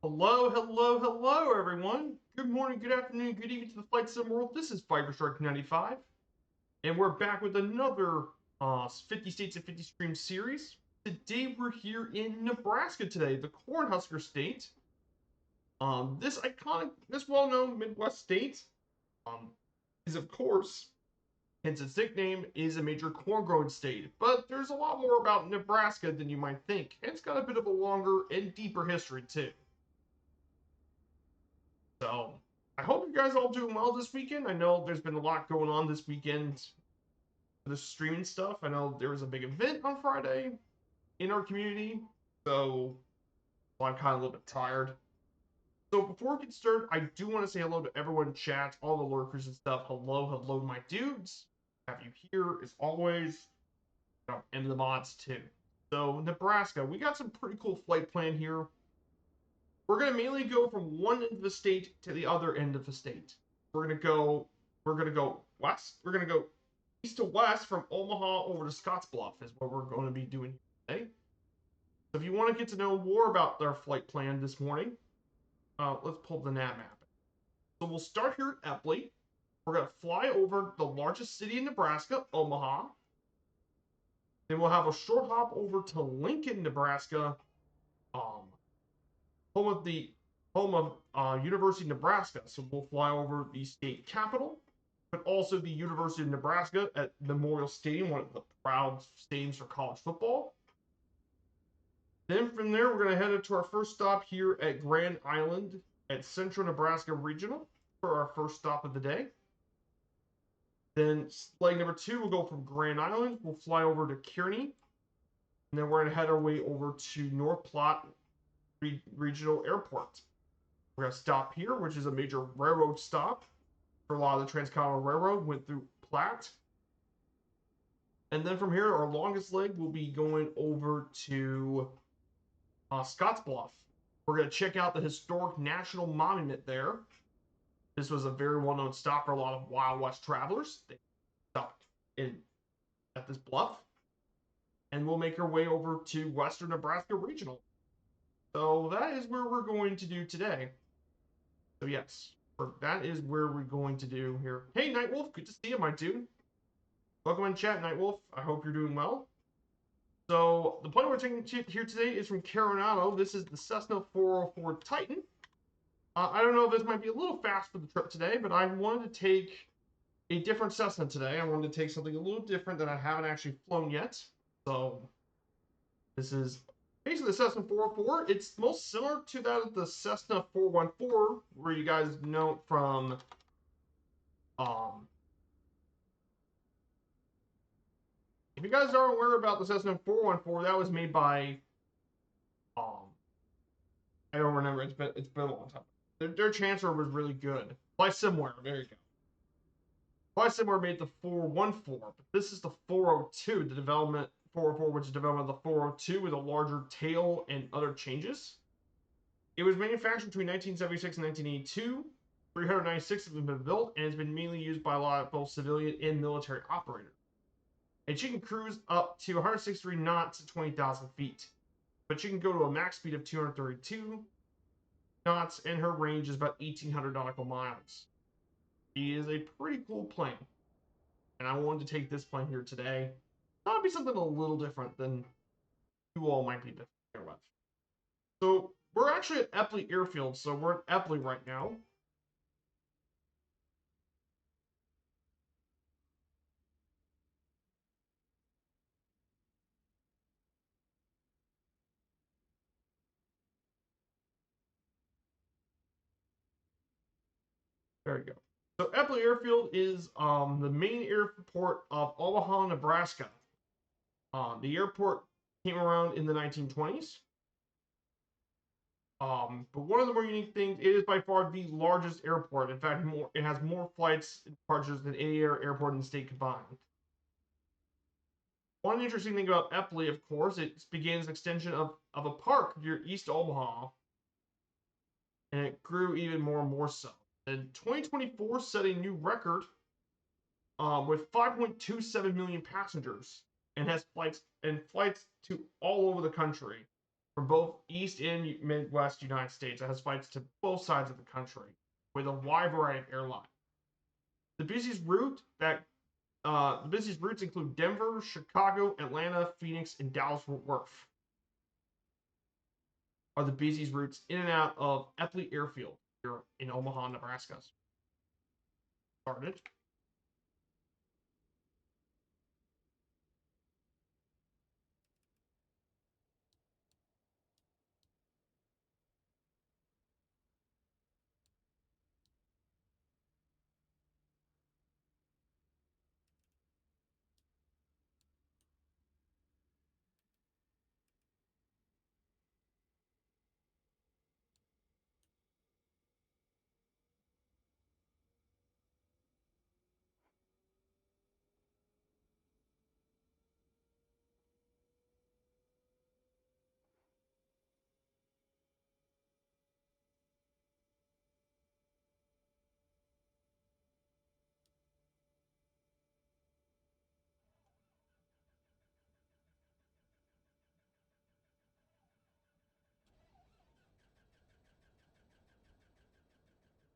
Hello, hello, hello, everyone. Good morning, good afternoon, good evening to the Flight Sim world. This is Fiber Shark 95, and we're back with another 50 States and 50 Streams series. Today, we're here in Nebraska today, the Cornhusker State. This iconic, this well-known Midwest state, um, is of course, hence its nickname, is a major corn-growing state. But there's a lot more about Nebraska than you might think, and it's got a bit of a longer and deeper history too. So I hope you guys all doing well this weekend. I know there's been a lot going on this weekend for the streaming stuff. I know there was a big event on Friday in our community, so I'm kind of a little bit tired. So before we get started, I do want to say hello to everyone in chat, all the lurkers and stuff. Hello, hello, my dudes. Have you here as always, and the mods too. So Nebraska, we got some pretty cool flight plan here. We're going to mainly go from one end of the state to the other end of the state. We're going to go west. We're going to go east to west from Omaha over to Scottsbluff is what we're going to be doing today. So if you want to get to know more about our flight plan this morning, let's pull the nav map. So we'll start here at Epley. We're going to fly over the largest city in Nebraska, Omaha. Then we'll have a short hop over to Lincoln, Nebraska, home of University of Nebraska. So we'll fly over the state capital, but also the University of Nebraska at Memorial Stadium, one of the proud stadiums for college football. Then from there, we're going to head to our first stop here at Grand Island at Central Nebraska Regional for our first stop of the day. Then leg number 2, we'll go from Grand Island. We'll fly over to Kearney. And then we're going to head our way over to North Platte Regional Airport. We're going to stop here, which is a major railroad stop for a lot of the Transcontinental Railroad, went through Platte. And then from here, our longest leg will be going over to Scottsbluff. We're going to check out the historic National Monument there. This was a very well-known stop for a lot of Wild West travelers. They stopped at this bluff. And we'll make our way over to Western Nebraska Regional. So that is where we're going to do today. So yes, that is where we're going to do here. Hey, Nightwolf, good to see you, my dude. Welcome in chat, Nightwolf. I hope you're doing well. So the plane we're taking here today is from Coronado. This is the Cessna 404 Titan. I don't know if this might be a little fast for the trip today, but I wanted to take a different Cessna today. I wanted to take something a little different that I haven't actually flown yet. So this is basically the Cessna 404. It's most similar to that of the Cessna 414, where you guys know from if you guys aren't aware about the Cessna 414, that was made by I don't remember. It's been a long time. Their transfer was really good. Flysimware, there you go. Flysimware made the 414, but this is the 402, the development 404, which is development of the 402 with a larger tail and other changes. It was manufactured between 1976 and 1982. 396 of them have been built, and has been mainly used by a lot of both civilian and military operators. And she can cruise up to 163 knots at 20,000 feet. But she can go to a max speed of 232 knots, and her range is about 1,800 nautical miles. She is a pretty cool plane. And I wanted to take this plane here today. That'll be something a little different than you all might be familiar with. So we're actually at Epley Airfield, so we're at Epley right now. There you go. So Epley Airfield is the main airport of Omaha, Nebraska. The airport came around in the 1920s. But one of the more unique things, it is by far the largest airport. In fact, it has more flights and departures than any other airport in the state combined. One interesting thing about Epley, of course, it began as an extension of a park near East Omaha, and it grew even more and more so. In 2024, set a new record with 5.27 million passengers, and has flights to all over the country. from both East and Midwest United States. It has flights to both sides of the country with a wide variety of airlines. The busiest routes include Denver, Chicago, Atlanta, Phoenix, and Dallas-Fort Worth. Are the busiest routes in and out of Eppley Airfield here in Omaha, Nebraska. Started.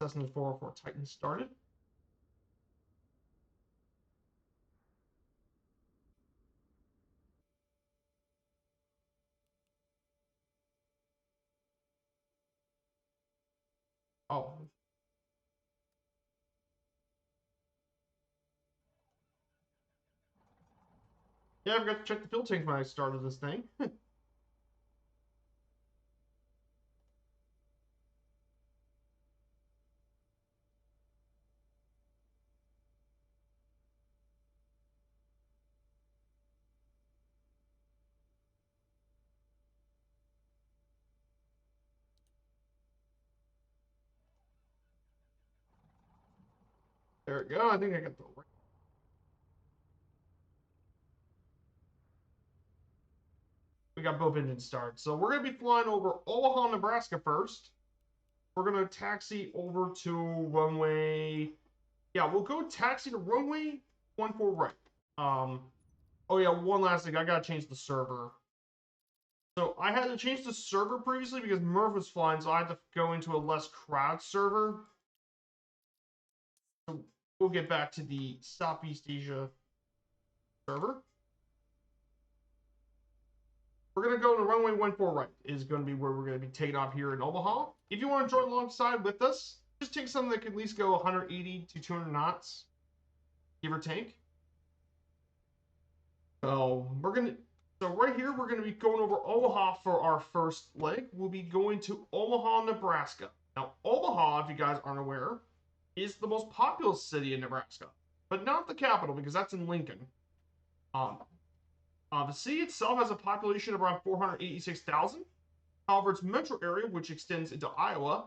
Cessna 404 Titan started. Oh. Yeah, I forgot to check the fuel tank when I started this thing. There we go. I think I got the right. We got both engines started. So we're going to be flying over Omaha, Nebraska first. We're going to taxi over to runway. Yeah, we'll go taxi to runway 14 right. Oh yeah, one last thing. I got to change the server. So I had to change the server previously because Murph was flying, so I had to go into a less crowd server. So we'll get back to the Southeast Asia server. We're going to go to runway 14 right is going to be where we're going to be taking off here in Omaha. If you want to join alongside with us, just take something that can at least go 180 to 200 knots, give or take. So right here, we're going to be going over Omaha for our first leg. We'll be going to Omaha, Nebraska. Now, Omaha, if you guys aren't aware, is the most populous city in Nebraska, but not the capital because that's in Lincoln. The city itself has a population of around 486,000. However, its metro area, which extends into Iowa,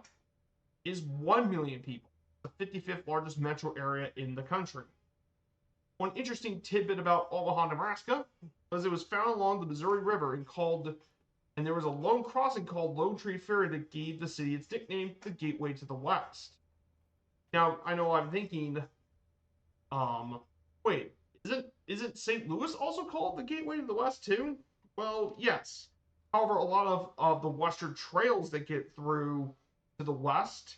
is 1 million people, the 55th largest metro area in the country. One interesting tidbit about Omaha, Nebraska, was it was found along the Missouri River and there was a lone crossing called Lone Tree Ferry that gave the city its nickname, the Gateway to the West. Now, I know I'm thinking, wait, isn't St. Louis also called the Gateway to the West too? Well, yes. However, a lot of the western trails that get through to the west,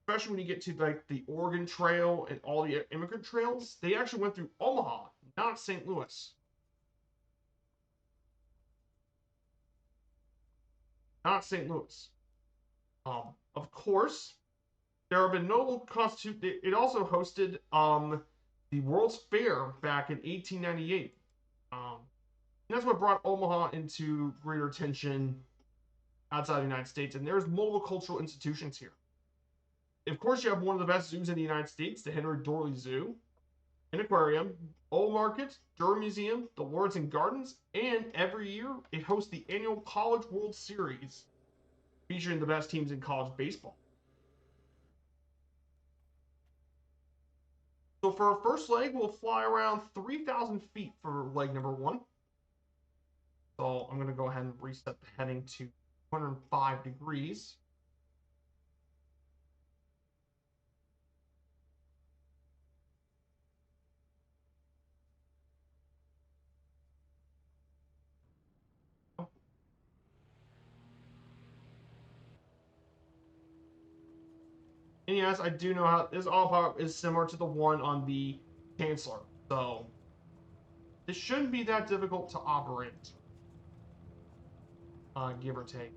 especially when you get to like the Oregon Trail and all the immigrant trails, they actually went through Omaha, not St. Louis. Not St. Louis. Of course, there have been notable It also hosted the World's Fair back in 1898. And that's what brought Omaha into greater attention outside the United States. And there's multiple cultural institutions here. Of course, you have one of the best zoos in the United States, the Henry Doorly Zoo, an aquarium, Old Market, Durham Museum, the Lawrence and Gardens, and every year it hosts the annual College World Series, featuring the best teams in college baseball. So for our first leg, we'll fly around 3,000 feet for leg number 1. So I'm going to go ahead and reset the heading to 205 degrees. And yes, I do know how this auto pop is similar to the one on the Chancellor. So this shouldn't be that difficult to operate, give or take.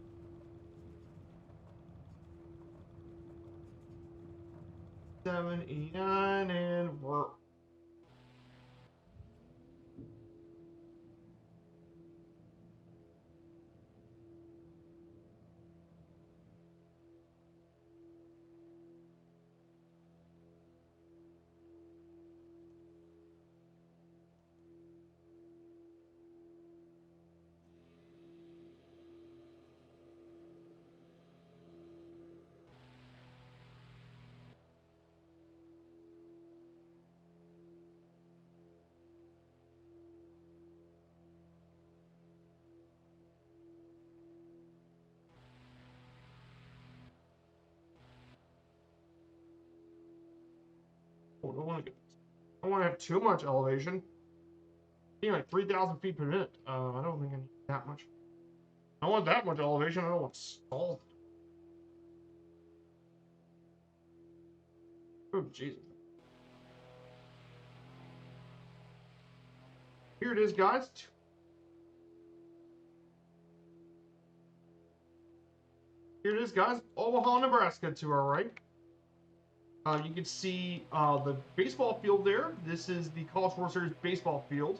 789, and we're oh, I don't want to have too much elevation. Being like 3,000 feet per minute. I don't think I need that much. I don't want that much elevation. I don't want stalled. Oh, Jesus. Here it is, guys. Here it is, guys. Omaha, Nebraska to our right. You can see the baseball field there. This is the College World Series baseball field.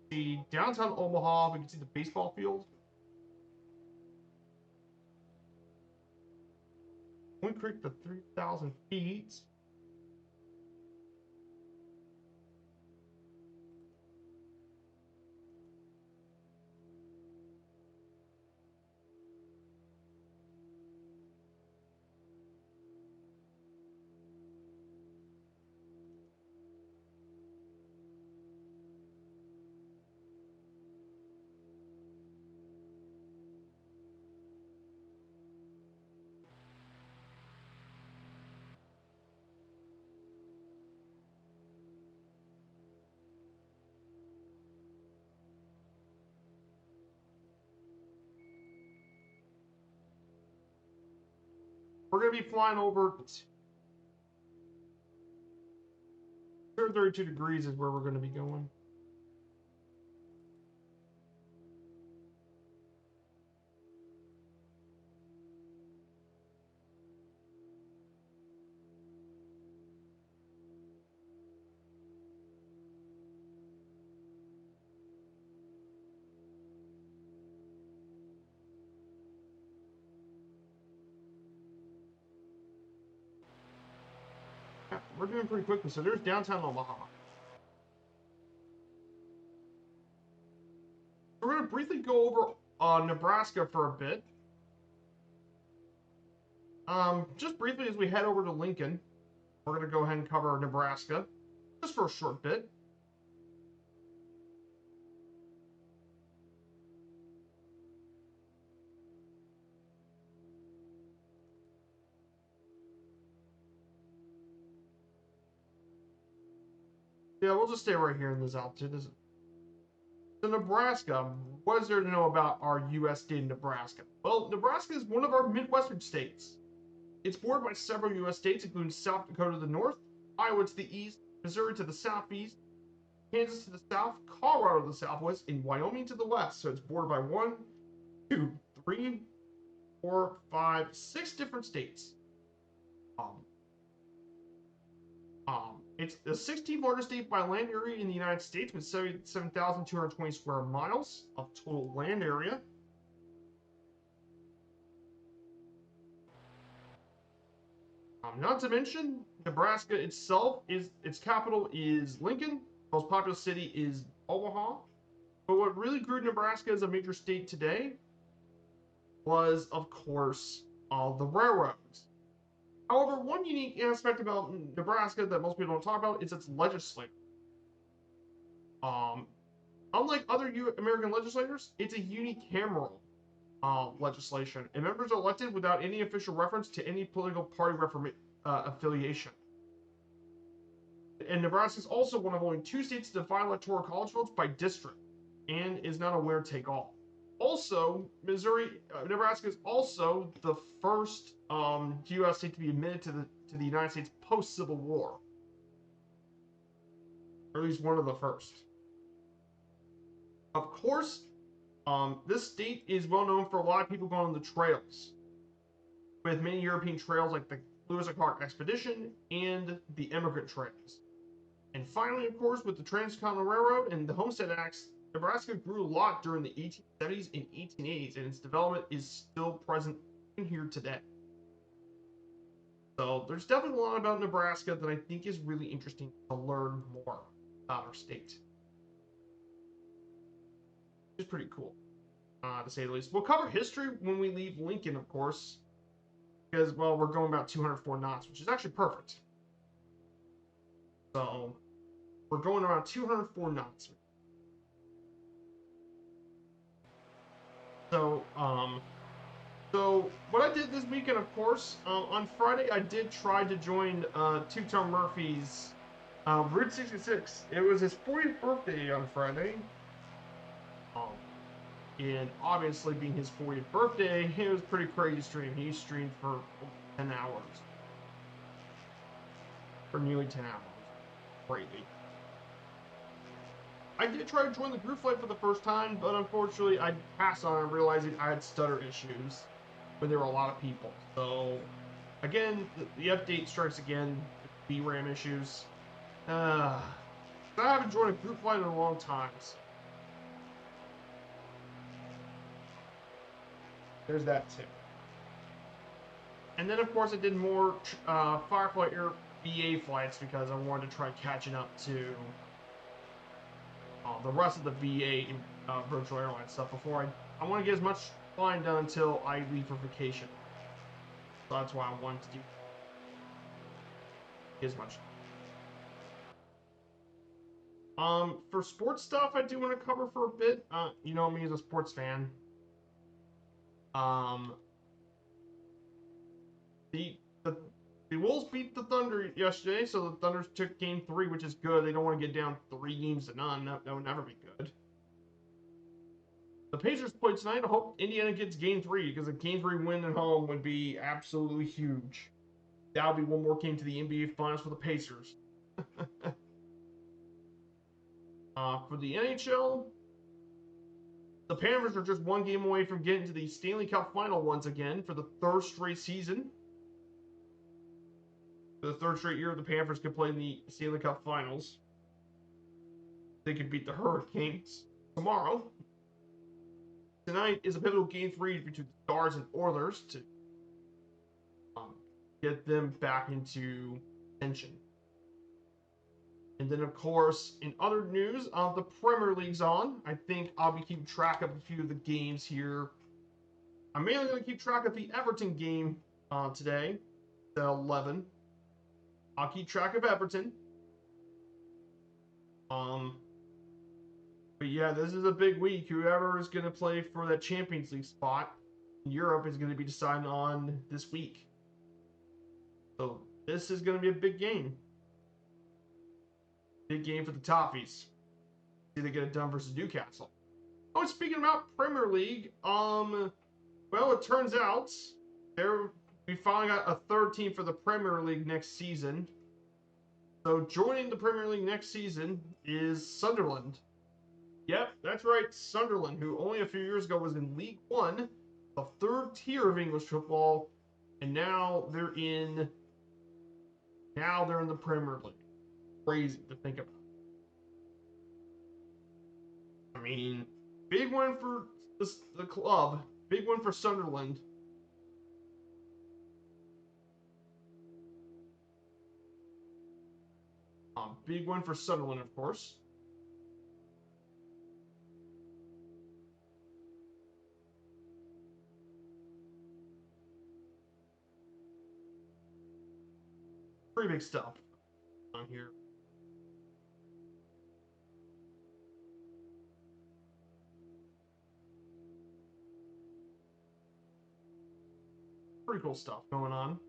The downtown Omaha, we can see the baseball field. Point Creek to 3,000 feet. We're going to be flying over 32 degrees is where we're going to be going. Yeah, we're doing pretty quickly. So there's downtown Omaha. We're going to briefly go over Nebraska for a bit. Just briefly as we head over to Lincoln, we're going to go ahead and cover Nebraska just for a short bit. Yeah, we'll just stay right here in this altitude. So Nebraska, what is there to know about our U.S. state of Nebraska? Well, Nebraska is one of our Midwestern states. It's bordered by several U.S. states, including South Dakota to the north, Iowa to the east, Missouri to the southeast, Kansas to the south, Colorado to the southwest, and Wyoming to the west. So it's bordered by 1, 2, 3, 4, 5, 6 different states. It's the 16th largest state by land area in the United States with 77,220 square miles of total land area. Not to mention, Nebraska itself its capital is Lincoln. Most populous city is Omaha. But what really grew Nebraska as a major state today was, of course, the railroads. However, one unique aspect about Nebraska that most people don't talk about is its legislature. Unlike other American legislators, it's a unicameral legislation, and members are elected without any official reference to any political party affiliation. And Nebraska is also one of only 2 states to define electoral college votes by district, and is not a winner-take-all. Also, Nebraska is also the first U.S. state to be admitted to the United States post-Civil War, or at least one of the first. Of course, this state is well known for a lot of people going on the trails, with many European trails like the Lewis and Clark Expedition and the Immigrant Trails. And finally, of course, with the Transcontinental Railroad and the Homestead Acts, Nebraska grew a lot during the 1870s and 1880s, and its development is still present in here today. So there's definitely a lot about Nebraska that I think is really interesting to learn more about our state. It's pretty cool, to say the least. We'll cover history when we leave Lincoln, of course, because, well, we're going about 204 knots, which is actually perfect. So we're going around 204 knots. So what I did this weekend, of course, on Friday, I did try to join Two-Tone Murphy's Route 66. It was his 40th birthday on Friday. And obviously, being his 40th birthday, it was a pretty crazy stream. He streamed for 10 hours. For nearly 10 hours. Greatly. I did try to join the group flight for the first time, but unfortunately, I passed on it, realizing I had stutter issues when there were a lot of people. So, again, the update strikes again. VRAM issues. I haven't joined a group flight in a long time. So. There's that too. And then, of course, I did more Firefly Air BA flights because I wanted to try catching up to the rest of the VA virtual airline stuff before I want to get as much flying done until I leave for vacation. So that's why I wanted to do as much. For sports stuff, I do want to cover for a bit. You know me as a sports fan. The Wolves beat the Thunder yesterday, so the Thunder took Game 3, which is good. They don't want to get down 3-0. That would never be good. The Pacers play tonight. I hope Indiana gets Game 3, because a Game 3 win at home would be absolutely huge. That would be one more game to the NBA Finals for the Pacers. For the NHL, the Panthers are just one game away from getting to the Stanley Cup Final once again for the 3rd straight season. For the 3rd straight year, the Panthers could play in the Stanley Cup Finals. They could beat the Hurricanes tomorrow. Tonight is a pivotal Game 3 between the Stars and Oilers to get them back into tension. And then, of course, in other news, the Premier League's on. I think I'll be keeping track of a few of the games here. I'm mainly going to keep track of the Everton game today at 11. I'll keep track of Everton. But yeah, this is a big week. Whoever is going to play for that Champions League spot in Europe is going to be decided on this week. So this is going to be a big game. Big game for the Toffees. See they get it done versus Newcastle. Oh, speaking about Premier League, well, it turns out we finally got a 3rd team for the Premier League next season. So joining the Premier League next season is Sunderland. Yep, that's right, Sunderland, who only a few years ago was in League One, the 3rd tier of English football, and now they're in the Premier League. Crazy to think about. I mean, big win for the club. Big win for Sunderland. Big win for Sunderland, of course. Pretty big stuff on here. Pretty cool stuff going on.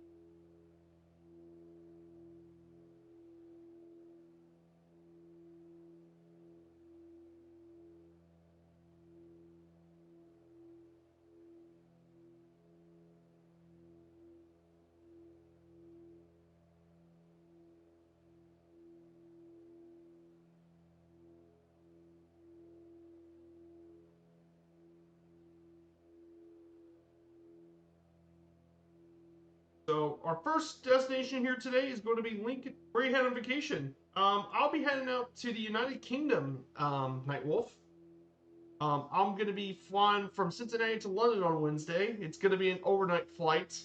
So our first destination here today is going to be Lincoln. Where are you heading on vacation? I'll be heading out to the United Kingdom, Night Wolf. I'm going to be flying from Cincinnati to London on Wednesday. It's going to be an overnight flight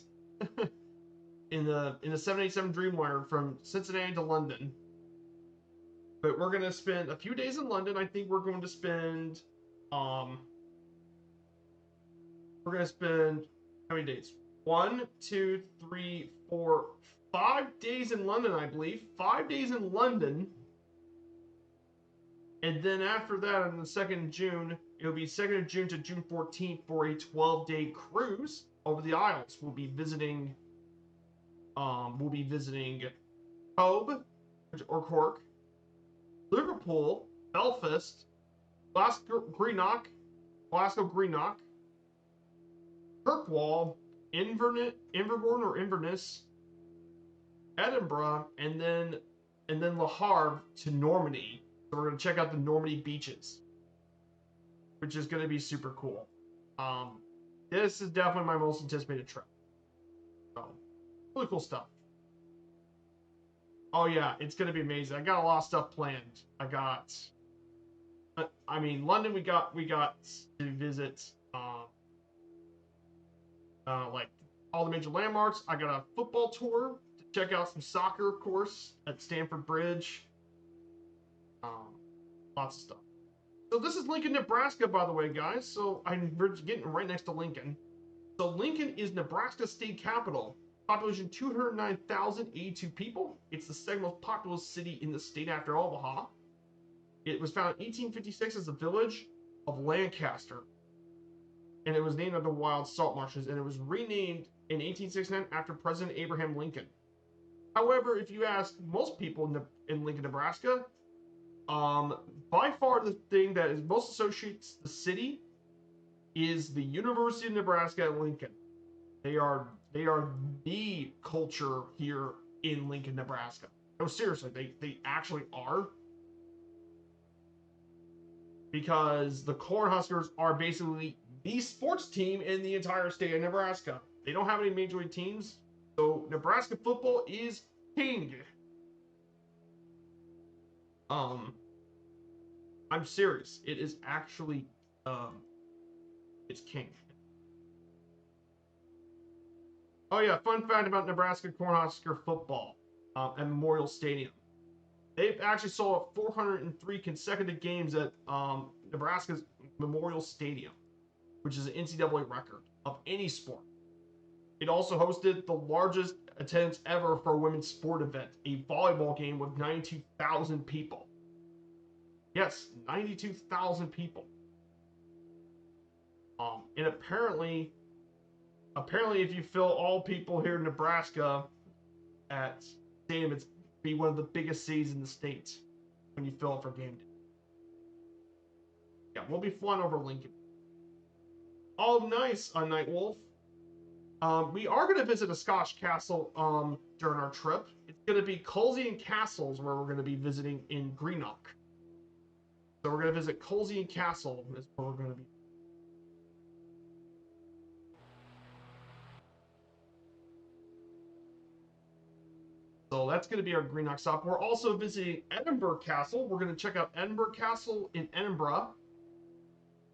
in the 787 Dreamliner from Cincinnati to London. But we're going to spend a few days in London. I think we're going to spend how many days? 1, 2, 3, 4, 5 days in London, I believe. 5 days in London. And then after that, on the 2nd of June, it'll be 2nd of June to June 14th for a 12-day cruise over the Isles. We'll be visiting Cobh or Cork, Liverpool, Belfast, Glasgow, Greenock, Kirkwall, Inverness, Edinburgh, and then Le Havre to Normandy. So we're going to check out the Normandy beaches, which is going to be super cool. This is definitely my most anticipated trip. So, really cool stuff. Oh yeah, it's going to be amazing. I got a lot of stuff planned. London we got to visit like all the major landmarks. I got a football tour to check out some soccer, of course, at Stamford Bridge. Lots of stuff. So this is Lincoln, Nebraska, by the way, guys. So we're getting right next to Lincoln. So Lincoln is Nebraska's state capital. Population 209,082 people. It's the second most populous city in the state after Omaha. It was founded in 1856 as a village of Lancaster. And it was named after wild salt marshes. And it was renamed in 1869 after President Abraham Lincoln. However, if you ask most people in Lincoln, Nebraska, by far the thing that is most associates the city is the University of Nebraska at Lincoln. They are the culture here in Lincoln, Nebraska. No, seriously, they actually are. Because the Cornhuskers are basically the sports team in the entire state of Nebraska. They don't have any major league teams, so Nebraska football is king. I'm serious. It is actually, it's king. Oh yeah, fun fact about Nebraska Cornhusker football and Memorial Stadium. They've actually sold out 403 consecutive games at Nebraska's Memorial Stadium, which is an NCAA record of any sport. It also hosted the largest attendance ever for a women's sport event, a volleyball game with 92,000 people. Yes, 92,000 people. And apparently, if you fill all people here in Nebraska at stadium, it's be one of the biggest cities in the state when you fill it for game day. Yeah, we'll be flying over Lincoln. Oh, nice, Night Wolf. We are going to visit a Scotch castle during our trip. It's going to be Colsey and Castles, where we're going to be visiting in Greenock. So we're going to visit Colsey and Castle is where we're going to be. So that's going to be our Greenock stop. We're also visiting Edinburgh Castle. We're going to check out Edinburgh Castle in Edinburgh.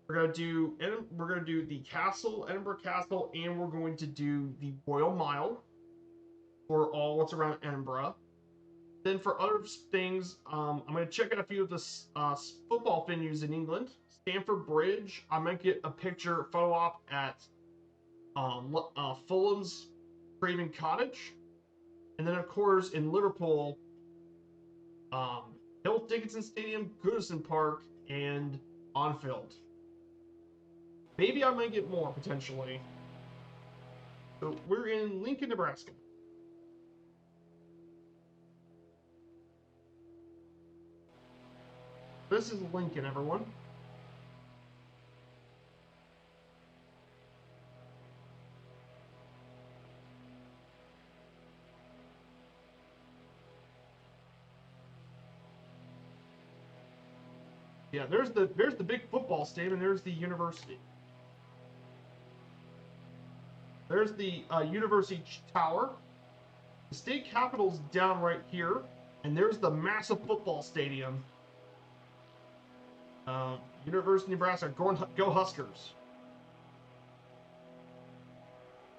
We're going to do the castle, Edinburgh Castle, and we're going to do the Royal Mile for all what's around Edinburgh. Then for other things, I'm going to check out a few of the football venues in England. Stamford Bridge. I might get a photo op at Fulham's Craven Cottage. And then, of course, in Liverpool, Hill Dickinson Stadium, Goodison Park, and Anfield. Maybe I might get more, potentially. So we're in Lincoln, Nebraska. This is Lincoln, everyone. Yeah, there's the big football stadium, and there's the university. There's the University Tower. The state capitol's down right here, and there's the massive football stadium. University of Nebraska, go Huskers.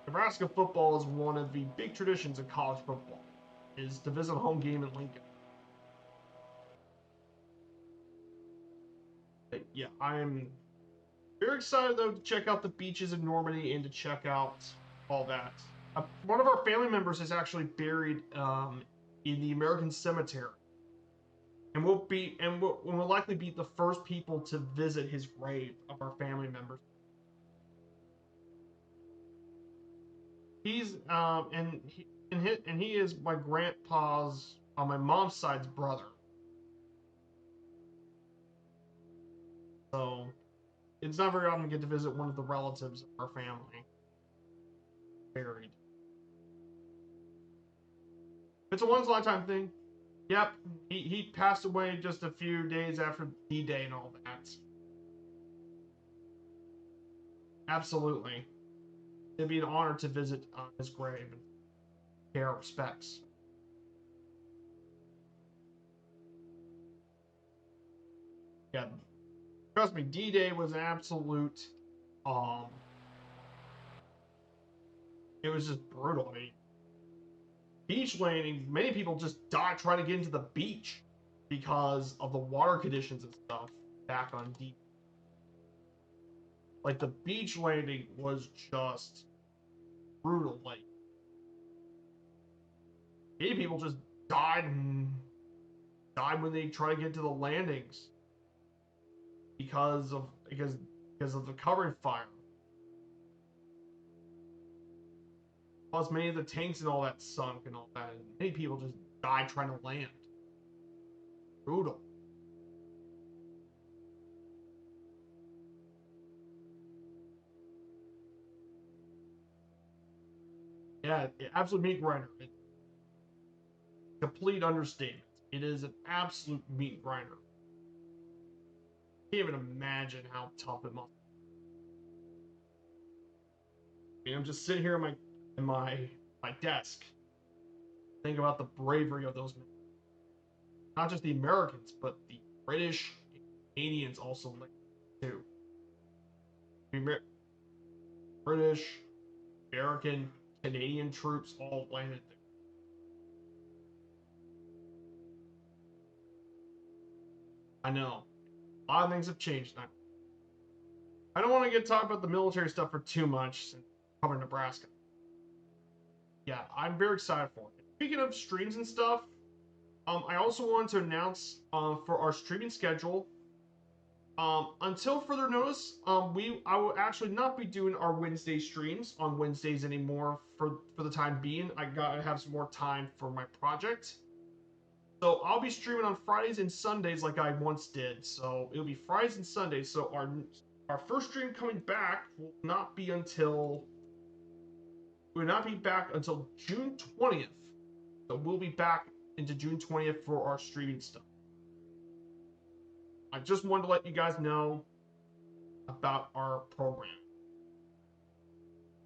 Nebraska football is one of the big traditions of college football, is to visit a home game in Lincoln. But yeah, I'm very excited though to check out the beaches of Normandy and to check out all that. One of our family members is actually buried in the American Cemetery, and we'll likely be the first people to visit his grave of our family members. He's he is my grandpa's on my mom's side's brother. So it's not very often to get to visit one of the relatives of our family buried. It's a once in a lifetime thing. Yep, he passed away just a few days after D-Day and all that. Absolutely. It'd be an honor to visit his grave and pay our respects. Yeah, trust me, D-Day was an absolute. Um, it was just brutal. I mean, beach landing. Many people just died trying to get into the beach because of the water conditions and stuff back on D. Like the beach landing was just brutal. Like many people just died when they try to get to the landings because of the covering fire. Plus, many of the tanks and all that sunk and all that. And many people just died trying to land. Brutal. Yeah, absolute meat grinder. Complete understatement. It is an absolute meat grinder. Can't even imagine how tough it must be. I mean, I'm just sitting here in my desk, think about the bravery of those men. Not just the Americans, but the British and Canadians also like too. I mean, British, American, Canadian troops all landed there. I know. A lot of things have changed now. I don't want to get talk about the military stuff for too much since covering Nebraska. Yeah, I'm very excited for it. Speaking of streams and stuff, I also wanted to announce for our streaming schedule. Until further notice, I will actually not be doing our Wednesday streams on Wednesdays anymore for the time being. I gotta have some more time for my project. So I'll be streaming on Fridays and Sundays like I once did. So it'll be Fridays and Sundays. So our first stream coming back will not be back until June 20th. So we'll be back into June 20th for our streaming stuff. I just wanted to let you guys know about our program.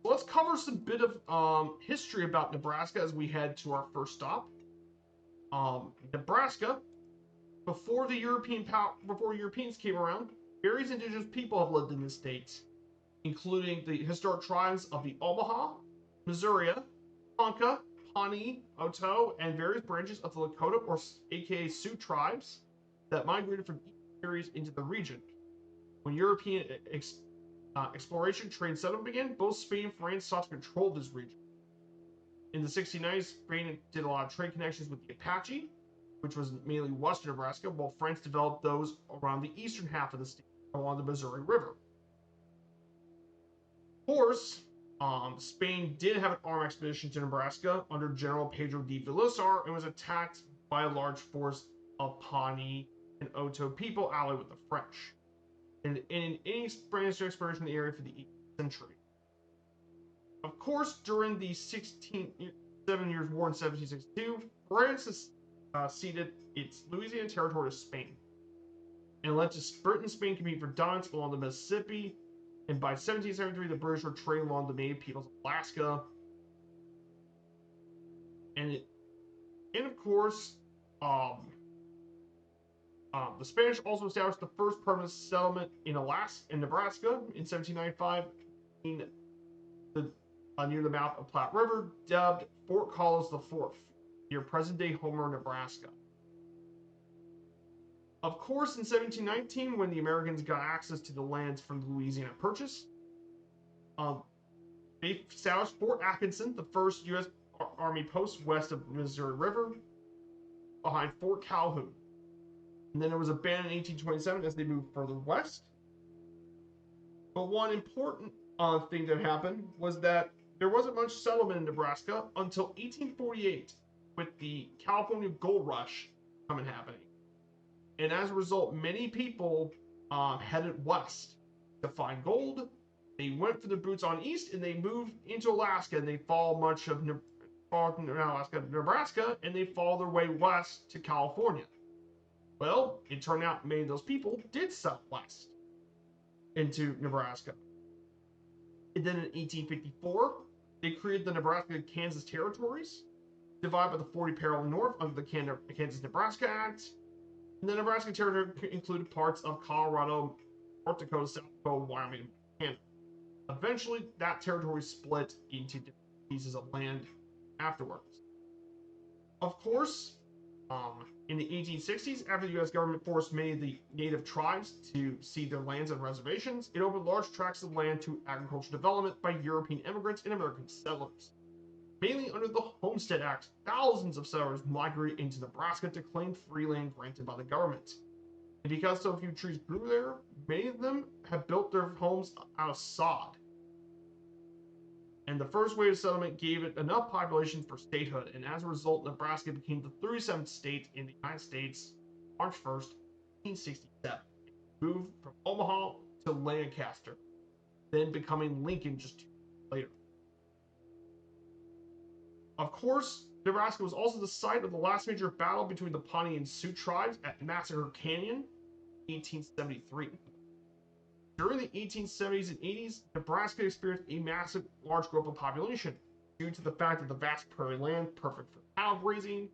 So let's cover some bit of history about Nebraska as we head to our first stop. Nebraska, before Europeans came around, various indigenous people have lived in the state, including the historic tribes of the Omaha, Missouri, Ponca, Pawnee, Oto, and various branches of the Lakota, or aka Sioux tribes, that migrated from east areas into the region. When European exploration trade settlement began, both Spain and France sought to control this region. In the 1690s, Spain did a lot of trade connections with the Apache, which was mainly western Nebraska, while France developed those around the eastern half of the state along the Missouri River. Of course, Spain did have an armed expedition to Nebraska under General Pedro de Villasar and was attacked by a large force of Pawnee and Oto people allied with the French. And in any Spanish exploration in the area for the 18th century. Of course, during the 7 Years' War in 1762, France ceded its Louisiana territory to Spain, and led to Britain and Spain compete for dominance along the Mississippi And by 1773, the British were trading along the native peoples of Alaska. And of course, the Spanish also established the first permanent settlement in Nebraska in 1795, near the mouth of Platte River, dubbed Fort Carlos IV, near present-day Homer, Nebraska. Of course, in 1719, when the Americans got access to the lands from the Louisiana Purchase, they established Fort Atkinson, the first U.S. Army post west of the Missouri River, behind Fort Calhoun. And then it was abandoned in 1827 as they moved further west. But one important thing that happened was that there wasn't much settlement in Nebraska until 1848, with the California Gold Rush happening. And as a result, many people headed west to find gold. They went for the boots on east, and they moved into Alaska, and they followed much of Nebraska, and they followed their way west to California. Well, it turned out many of those people did settle west into Nebraska. And then in 1854, they created the Nebraska-Kansas territories, divided by the 40 parallel north under the Kansas-Nebraska Act. And the Nebraska territory included parts of Colorado, North Dakota, South Dakota, Wyoming, and Montana. Eventually, that territory split into different pieces of land afterwards. Of course, in the 1860s, after the U.S. government forced many of the native tribes to cede their lands and reservations, it opened large tracts of land to agricultural development by European immigrants and American settlers. Mainly under the Homestead Act, thousands of settlers migrated into Nebraska to claim free land granted by the government. And because so few trees grew there, many of them have built their homes out of sod. And the first wave of settlement gave it enough population for statehood, and as a result, Nebraska became the 37th state in the United States, March 1st, 1867. It moved from Omaha to Lancaster, then becoming Lincoln just 2 years later. Of course, Nebraska was also the site of the last major battle between the Pawnee and Sioux tribes at Massacre Canyon, 1873. During the 1870s and 80s, Nebraska experienced a massive large growth of population due to the fact that the vast prairie land, perfect for cattle grazing,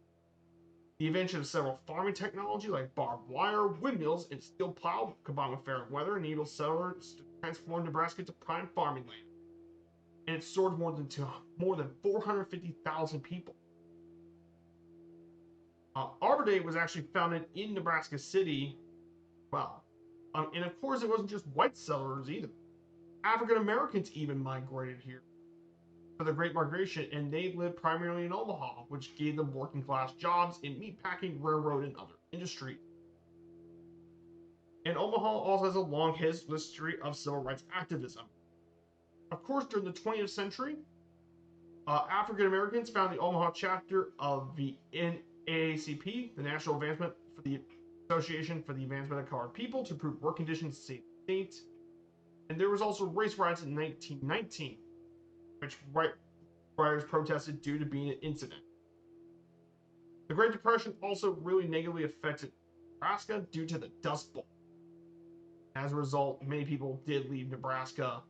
the invention of several farming technology like barbed wire, windmills, and steel plow, combined with fair weather, enabled settlers to transform Nebraska into prime farming land. And it soared more than 450,000 people. Arbor Day was actually founded in Nebraska City. Well, and of course, it wasn't just white settlers either. African Americans even migrated here for the Great Migration, and they lived primarily in Omaha, which gave them working class jobs in meatpacking, railroad, and other industries. And Omaha also has a long history of civil rights activism. Of course, during the 20th century, African Americans founded the Omaha chapter of the NAACP, the National Advancement for the Association for the Advancement of Colored People, to improve work conditions in the state. And there was also race riots in 1919, which rioters protested due to being an incident. The Great Depression also really negatively affected Nebraska due to the Dust Bowl. As a result, many people did leave Nebraska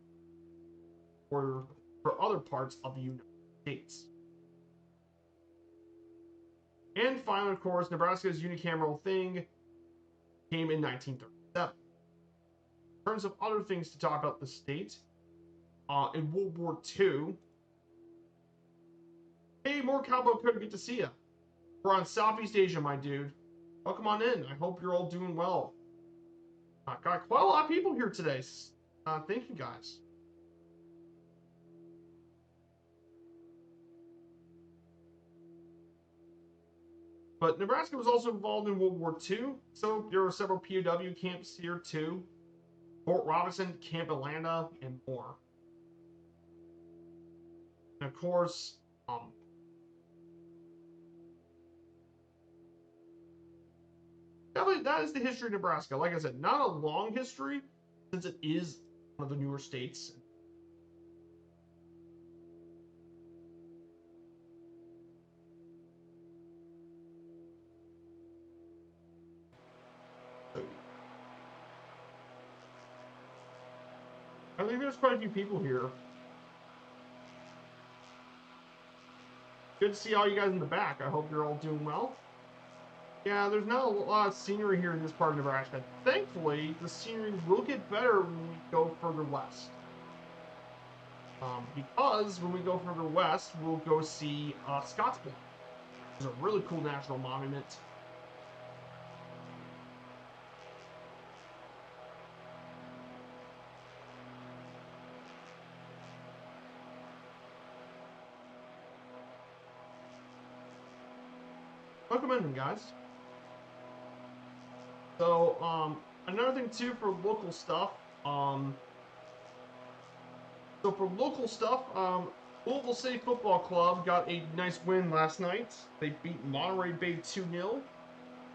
for other parts of the United States. And finally, of course, Nebraska's unicameral thing came in 1937. In terms of other things to talk about the state, in World War II, hey, more Cowboy Code, good to see you. We're on Southeast Asia, my dude. Welcome on in. I hope you're all doing well. Got quite a lot of people here today. Thank you, guys. But Nebraska was also involved in World War II, so there were several POW camps here too. Fort Robinson, Camp Atlanta, and more. And of course, that is the history of Nebraska. Like I said, not a long history, since it is one of the newer states. I think there's quite a few people here. Good to see all you guys in the back. I hope you're all doing well. Yeah, there's not a lot of scenery here in this part of Nebraska. Thankfully, the scenery will get better when we go further west. Because when we go further west, we'll go see Scottsbluff. It's a really cool national monument. Welcome in, guys. So, another thing too for local stuff. Louisville City Football Club got a nice win last night. They beat Monterey Bay 2-0.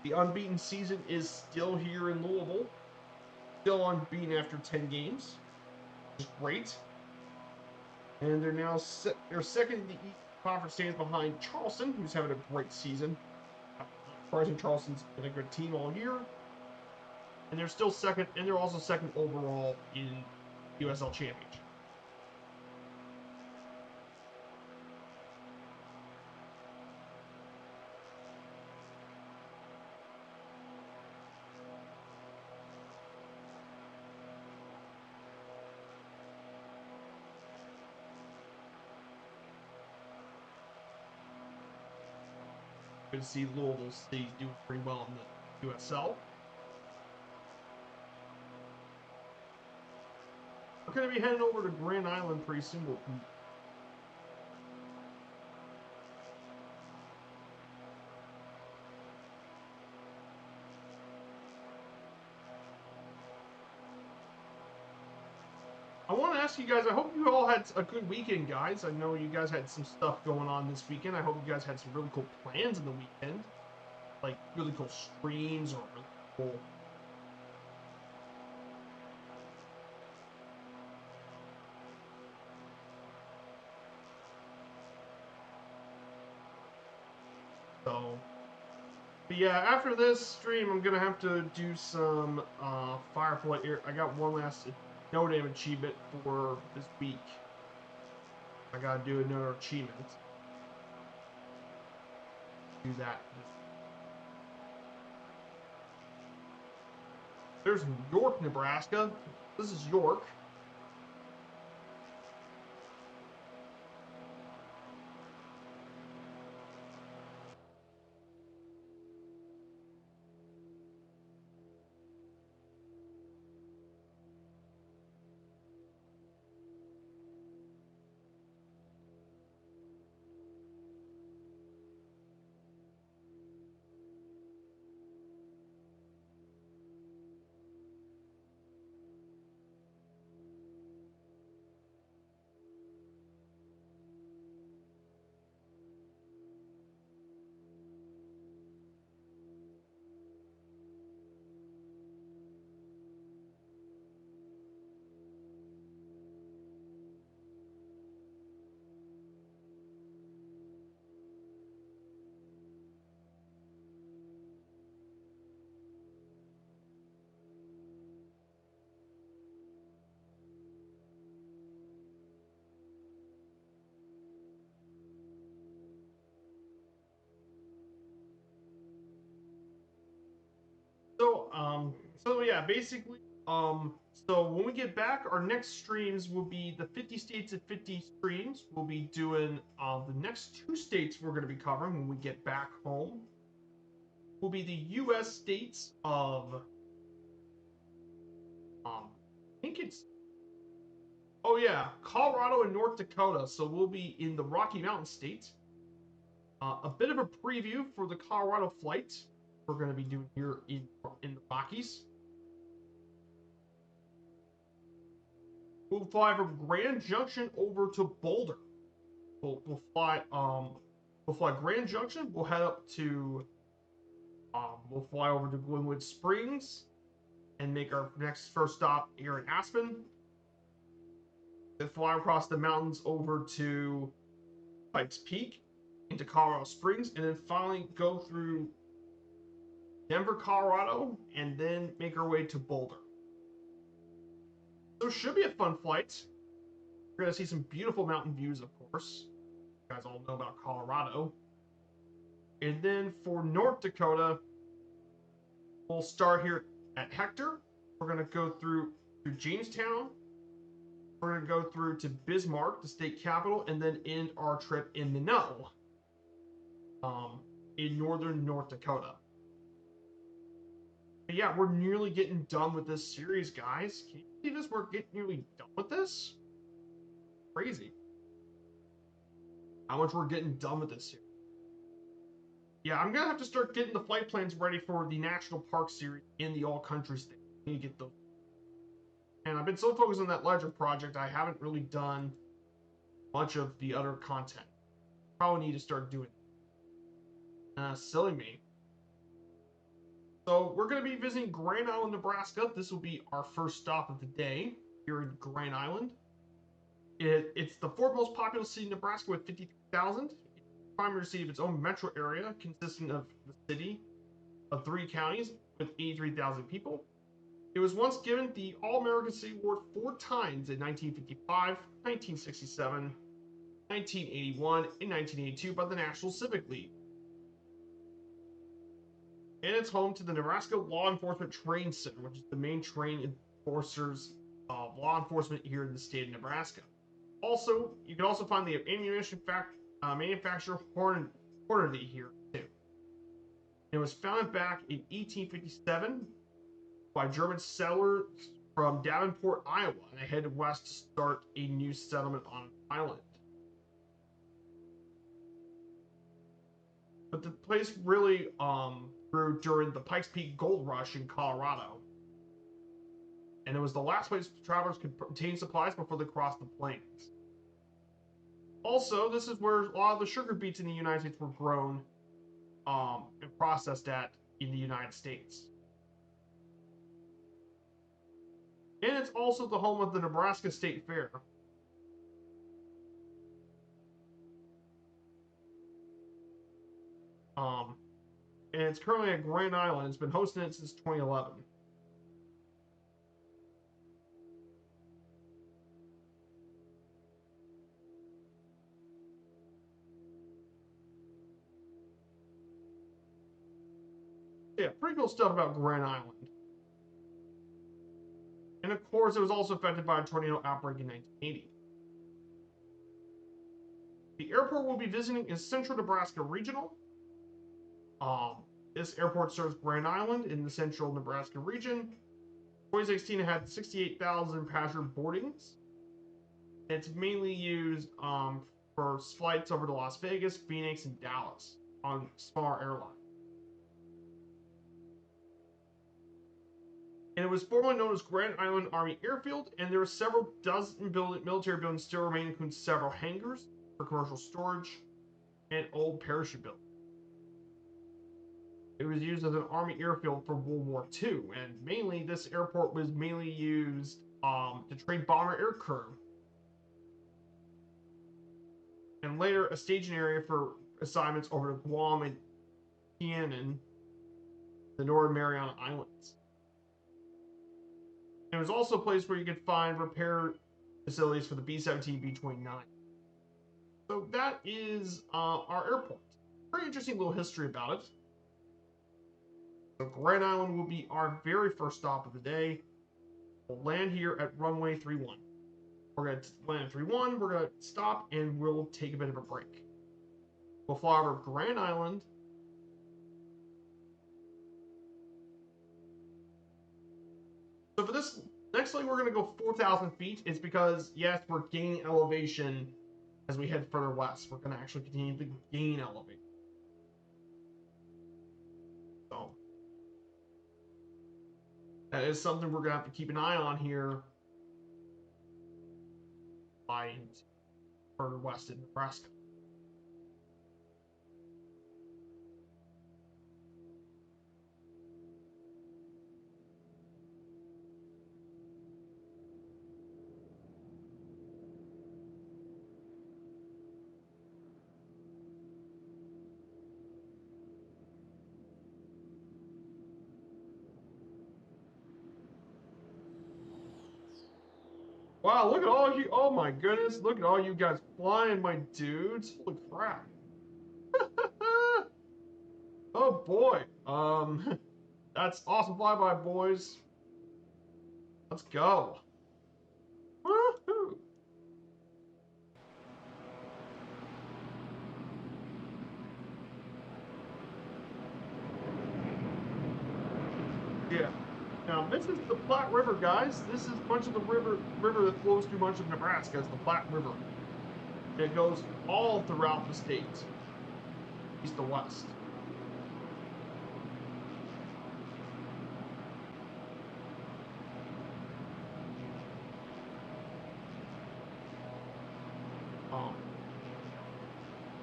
The unbeaten season is still here in Louisville. Still unbeaten after 10 games. Which is great. And they're now they're second in the East Conference stands behind Charleston, who's having a great season. Surprising, Charleston's been a good team all year. And they're still second, and they're also second overall in USL Championship. Good to see Louisville City doing pretty well in the USL. We're going to be heading over to Grand Island pretty soon. I want to ask you guys, I hope you all had a good weekend, guys. I know you guys had some stuff going on this weekend. I hope you guys had some really cool plans in the weekend. Like really cool streams or really cool... So... But yeah, after this stream, I'm going to have to do some Firefly... I got one last... No name achievement for this week. I gotta do another achievement. Do that. There's York, Nebraska. This is York. So yeah, basically, so when we get back, our next streams will be the 50 states at 50 streams. We'll be doing the next 2 states we're going to be covering when we get back home. Will be the U.S. states of, I think it's, oh yeah, Colorado and North Dakota. So we'll be in the Rocky Mountain states. A bit of a preview for the Colorado flight we're going to be doing here in the Rockies. We'll fly from Grand Junction over to Boulder. We'll fly Grand Junction. We'll head up to we'll fly over to Glenwood Springs and make our first stop here in Aspen. Then fly across the mountains over to Pikes Peak into Colorado Springs, and then finally go through Denver, Colorado, and then make our way to Boulder. So it should be a fun flight. We're going to see some beautiful mountain views, of course. You guys all know about Colorado. And then for North Dakota, we'll start here at Hector. We're going to go through Jamestown. We're going to go through to Bismarck, the state capital, and then end our trip in Minot, in northern North Dakota. But yeah, we're nearly getting done with this series, guys. Can you believe this? We're getting nearly done with this? Crazy. How much we're getting done with this series. Yeah, I'm going to have to start getting the flight plans ready for the National Park Series in the all-country state. I need to get those. And I've been so focused on that Ledger project, I haven't really done much of the other content. Probably need to start doing that. Silly me. So we're going to be visiting Grand Island, Nebraska. This will be our first stop of the day here in Grand Island. It's the fourth most populous city in Nebraska with 53,000. Primary city of its own metro area, consisting of the city of 3 counties with 83,000 people. It was once given the All-American City Award 4 times in 1955, 1967, 1981, and 1982 by the National Civic League. And it's home to the Nebraska Law Enforcement Training Center, which is the main training enforcers of law enforcement here in the state of Nebraska. Also, you can also find the ammunition manufacturer Hornady here too. It was founded back in 1857 by German settlers from Davenport, Iowa, and they headed west to start a new settlement on an island. But the place really grew during the Pikes Peak Gold Rush in Colorado. And it was the last place travelers could obtain supplies before they crossed the plains. Also, this is where a lot of the sugar beets in the United States were grown and processed at in the United States. And it's also the home of the Nebraska State Fair. And it's currently at Grand Island. It's been hosting it since 2011. Yeah, pretty cool stuff about Grand Island. And of course, it was also affected by a tornado outbreak in 1980. The airport we'll be visiting is Central Nebraska Regional. This airport serves Grand Island in the Central Nebraska region. 2016 it had 68,000 passenger boardings. It's mainly used for flights over to Las Vegas, Phoenix, and Dallas on smaller airlines. And it was formerly known as Grand Island Army Airfield, and there are several dozen military buildings still remaining, including several hangars for commercial storage and old parachute buildings. It was used as an army airfield for World War II, and mainly this airport was mainly used to train bomber aircrew, and later a staging area for assignments over to Guam and Tainan, the Northern Mariana Islands. It was also a place where you could find repair facilities for the B-17, B-29. So that is our airport. Very interesting little history about it. So Grand Island will be our very first stop of the day. We'll land here at runway 31. We're going to land at 31, we're going to stop, and we'll take a bit of a break. We'll fly over Grand Island. So for this next leg, we're going to go 4,000 feet. It's because, yes, we're gaining elevation as we head further west. We're going to actually continue to gain elevation. So that is something we're going to have to keep an eye on here. Flying further west in Nebraska. Wow, look at all you. Oh my goodness, look at all you guys flying, my dudes. Holy crap. Oh boy. That's awesome flyby, boys. Let's go. Woohoo. Yeah. Now this is the Platte River, guys. This is much of the river that flows through much of Nebraska. It's the Platte River. It goes all throughout the state, east to west.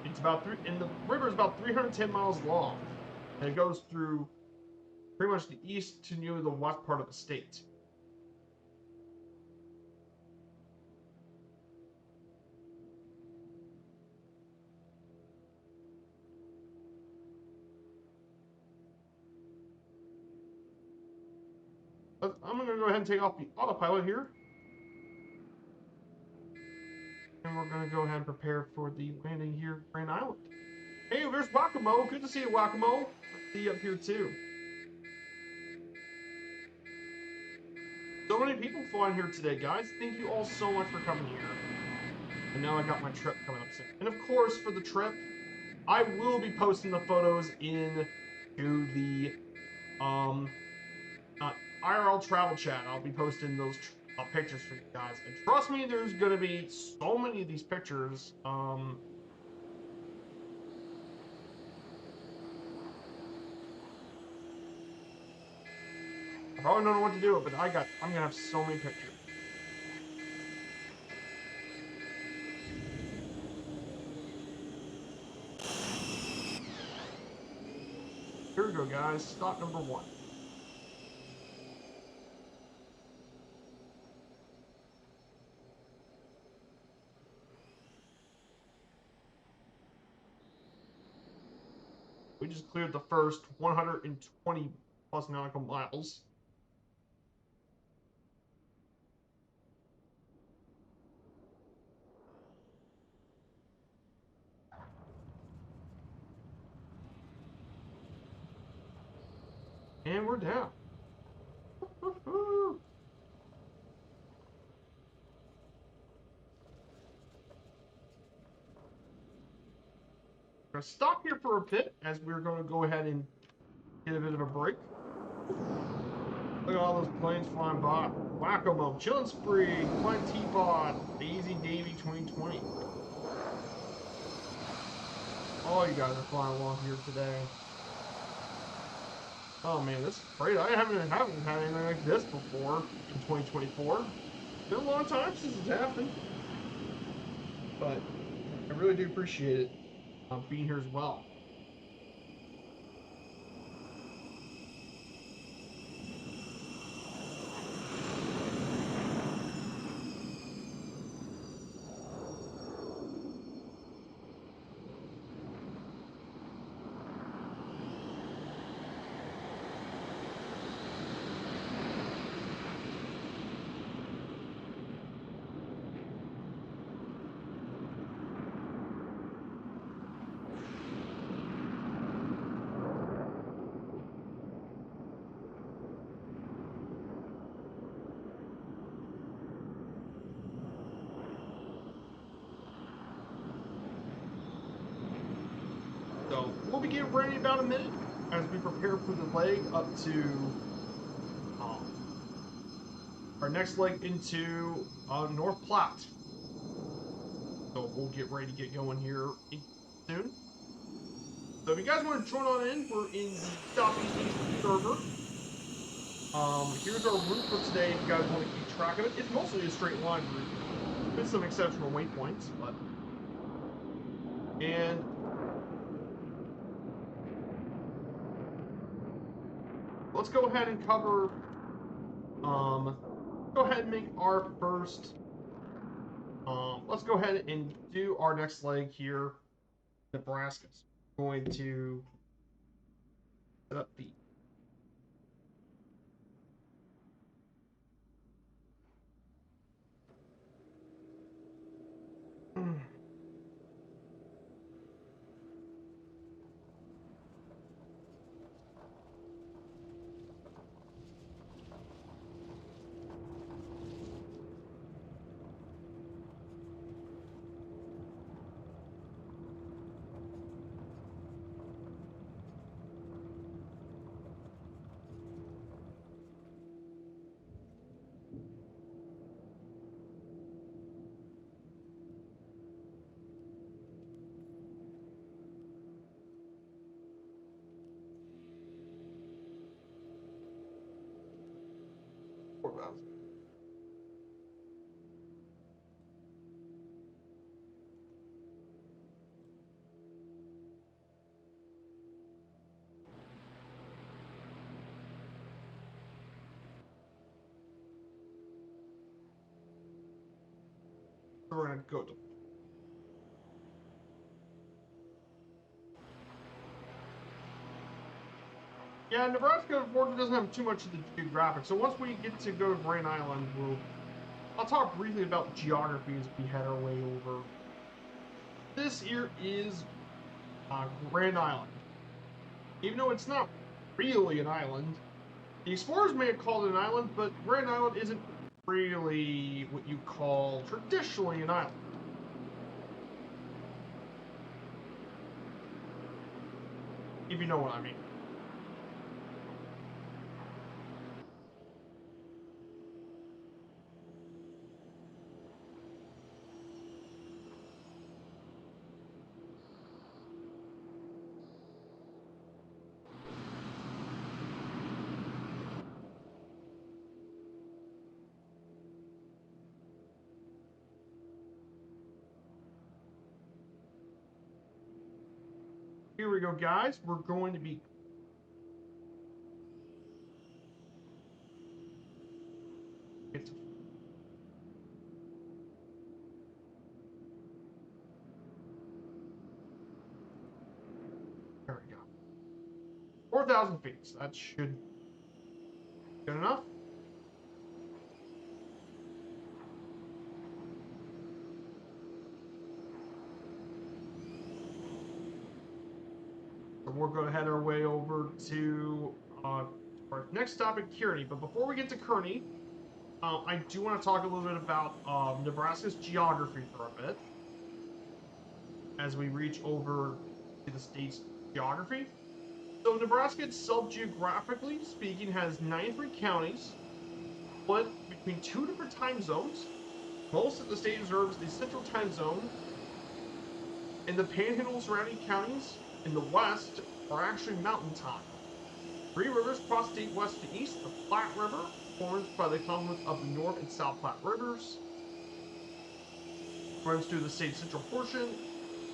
It's about and the river is about 310 miles long, and it goes through pretty much the east to near the west part of the state. I'm going to go ahead and take off the autopilot here. And we're going to go ahead and prepare for the landing here at Grand Island. Hey, there's Wakamo. Good to see you, Wakamo. I see you up here, too. So many people flying here today, guys. Thank you all so much for coming here. And now I got my trip coming up soon. And of course, for the trip, I will be posting the photos into the IRL travel chat. I'll be posting those pictures for you guys. And trust me, there's going to be so many of these pictures. I probably don't know what to do, but I'm going to have so many pictures. Here we go, guys. Stop number 1. We just cleared the first 120 plus nautical miles. And we're down. We're going to stop here for a bit as we're going to go ahead and get a bit of a break. Look at all those planes flying by. Wacko-Mo, Chillin' Spree, Flying Teapot, Daisy Davy 2020. All you guys are flying along here today. Oh man, this is great. I haven't had anything like this before in 2024. It's been a long time since it's happened. But I really do appreciate it being here as well. So we'll be getting ready in about a minute as we prepare for the leg up to our next leg into North Platte. So we'll get ready to get going here soon. So if you guys want to join on in, we're in the Southeast server. Here's our route for today if you guys want to keep track of it. It's mostly a straight line route with some exceptional waypoints, but and let's go ahead and cover go ahead and make our first let's go ahead and do our next leg here, Nebraska. So we're going to set up the 4,000. So we're gonna go to. Yeah, Nebraska unfortunately doesn't have too much of the geographic. So once we get to go to Grand Island, I'll talk briefly about geography as we head our way over. This here is Grand Island. Even though it's not really an island, the explorers may have called it an island, but Grand Island isn't really what you call traditionally an island. If you know what I mean. Here we go, guys. We're going to be there we go. 4,000 feet. So that should be good enough. So we're going to head our way over to our next stop at Kearney. But before we get to Kearney, I do want to talk a little bit about Nebraska's geography for a bit as we reach over to the state's geography. So Nebraska itself, geographically speaking, has 93 counties split between 2 different time zones. Most of the state observes the central time zone, and the panhandle surrounding counties in the west are actually mountain time. 3 rivers cross state west to east. The Platte River, formed by the confluence of the North and South Platte rivers, runs through the state's central portion.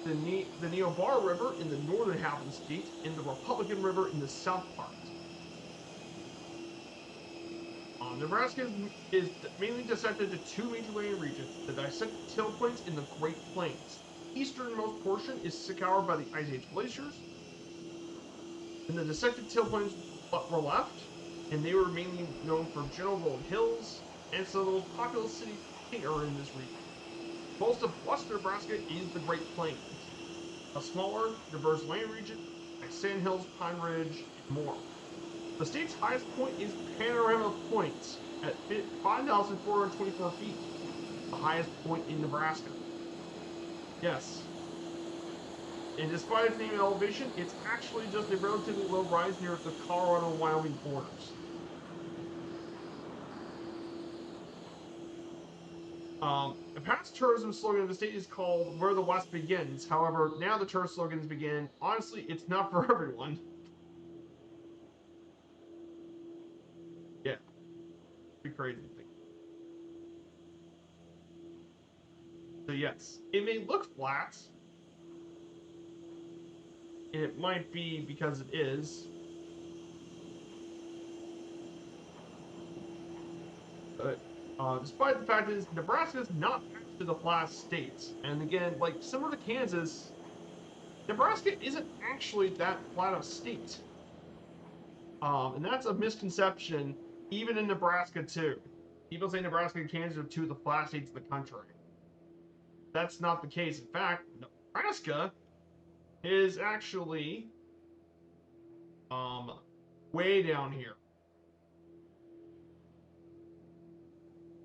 The Niobrara River in the northern half of the state, and the Republican River in the south part. Nebraska is mainly dissected into 2 major land regions: the dissected till plains and the Great Plains. The easternmost portion is scoured by the Ice Age glaciers, and the dissected till plains were left, and they were mainly known for general rolling hills, and some of the most populous cities are in this region. Most of western Nebraska is the Great Plains, a smaller, diverse land region like Sand Hills, Pine Ridge, and more. The state's highest point is Panorama Point at 5,424 feet, the highest point in Nebraska. Yes. And despite its name and elevation, it's actually just a relatively low rise near the Colorado-Wyoming borders. The past tourism slogan of the state is called "Where the West Begins." However, now the tourist slogans begin. Honestly, it's not for everyone. Yeah, pretty crazy thing. So yes, it may look flat, and it might be because it is. But despite the fact that Nebraska is not actually the flat state, and again, like similar to Kansas, Nebraska isn't actually that flat of a state. And that's a misconception, even in Nebraska too. People say Nebraska and Kansas are 2 of the flat states in the country. That's not the case. In fact, Nebraska is actually um, way down here.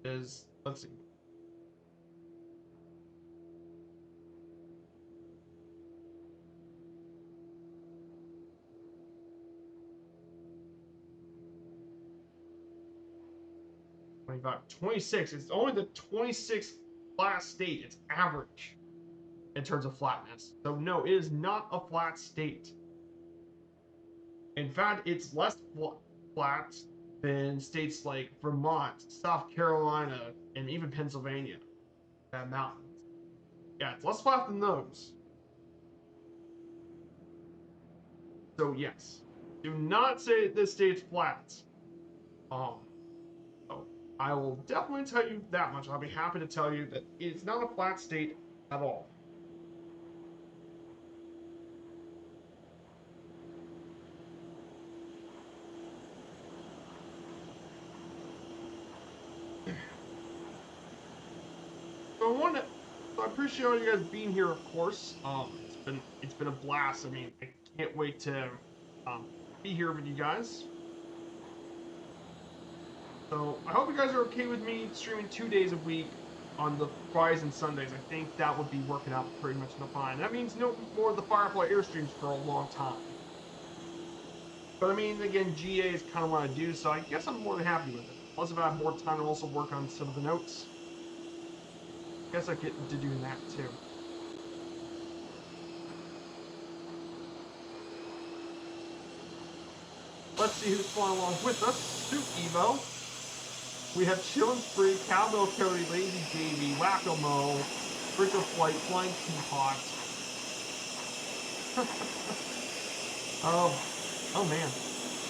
Is let's see. $25, 26. It's only the 26th flat state. It's average in terms of flatness. So no, it is not a flat state. In fact, it's less flat than states like Vermont, South Carolina, and even Pennsylvania have mountains. Yeah, it's less flat than those. So yes, do not say this state's flat. Um, so I will definitely tell you that much. I'll be happy to tell you that it's not a flat state at all. So I appreciate all you guys being here, of course. It's been a blast. I mean, I can't wait to um, be here with you guys. So I hope you guys are okay with me streaming 2 days a week on the Fridays and Sundays. I think that would be working out pretty much fine. That means no more of the Firefly Airstreams for a long time. But I mean, again, GA is kind of what I do, so I guess I'm more than happy with it. Plus, if I have more time to also work on some of the notes, I guess I get to doing that too. Let's see who's flying along with us. Soup Evo. We have Chillin' Spree, Cowbell Cody, Lazy Davy, Whack-A-Mo, Bridger Flight, Flying Teapot. Oh man.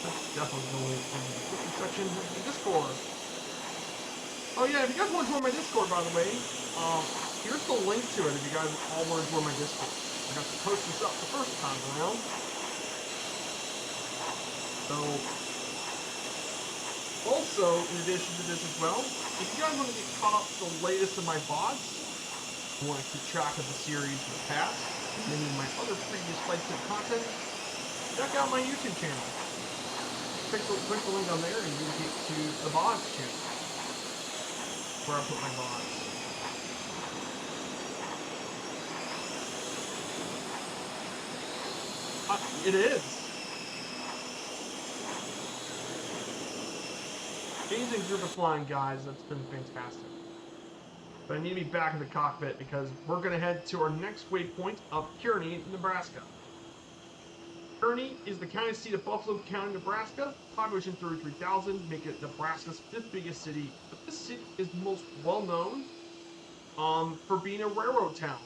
That's definitely going in the cooking section of the Discord. Oh yeah, if you guys want to join my Discord, by the way, here's the link to it if you guys all want to join my Discord. I got to post this up the first time around. So, also, in addition to this as well, if you guys want to get caught up to the latest of my VODs, want to keep track of the series in the past, and any of my other previous Flight Sim content, check out my YouTube channel. Click the link on there and you get to the VODs channel, where I put my VODs. It is. Amazing group of flying guys. That's been fantastic. But I need to be back in the cockpit because we're going to head to our next waypoint of Kearney, Nebraska. Kearney is the county seat of Buffalo County, Nebraska. Population 33,000, making it Nebraska's 5th biggest city. But this city is most well known for being a railroad town.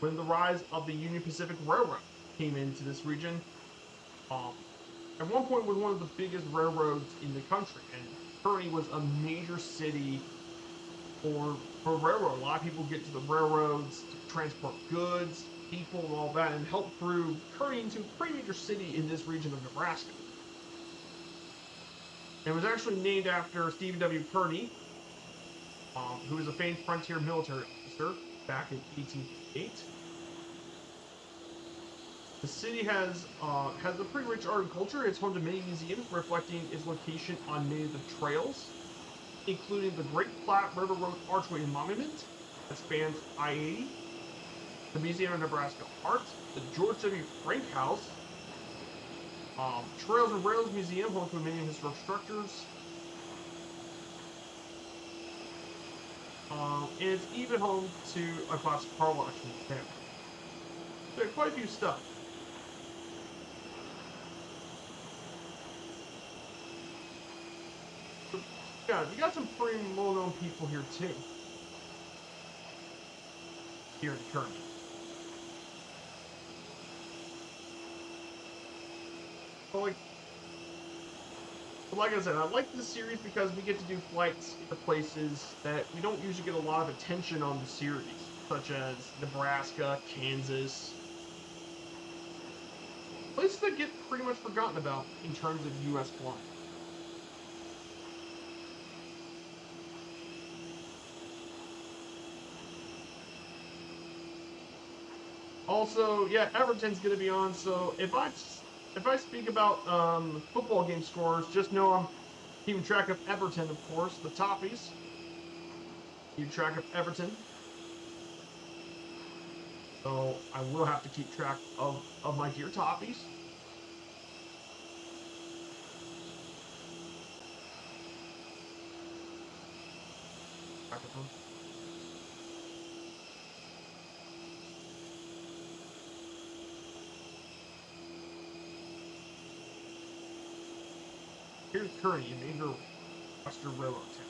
When the rise of the Union Pacific Railroad came into this region, at one point was one of the biggest railroads in the country, and Kearney was a major city for railroad. A lot of people get to the railroads to transport goods, people, and all that, and help prove Kearney into a pretty major city in this region of Nebraska. It was actually named after Stephen W. Kearny, who was a famed frontier military officer back in 1858. The city has a pretty rich art and culture. It's home to many museums reflecting its location on many of the trails, including the Great Platte River Road Archway and Monument that spans I-80, the Museum of Nebraska Art, the George W. Frank House, Trails and Rails Museum, home to many historic structures. And it's even home to a classic car wash in town. So quite a few stuff. So, yeah, you got some pretty well-known people here too. Here in Kearney. But like I said, I like this series because we get to do flights to places that we don't usually get a lot of attention on the series, such as Nebraska, Kansas, places that get pretty much forgotten about in terms of U.S. flying. Also, yeah, Everton's going to be on, so if I speak about football game scores, just know I'm keeping track of Everton, of course, the Toffees. Keep track of Everton. So I will have to keep track of my dear Toffees. Track of them. Here's Kearney, a major Western railroad town.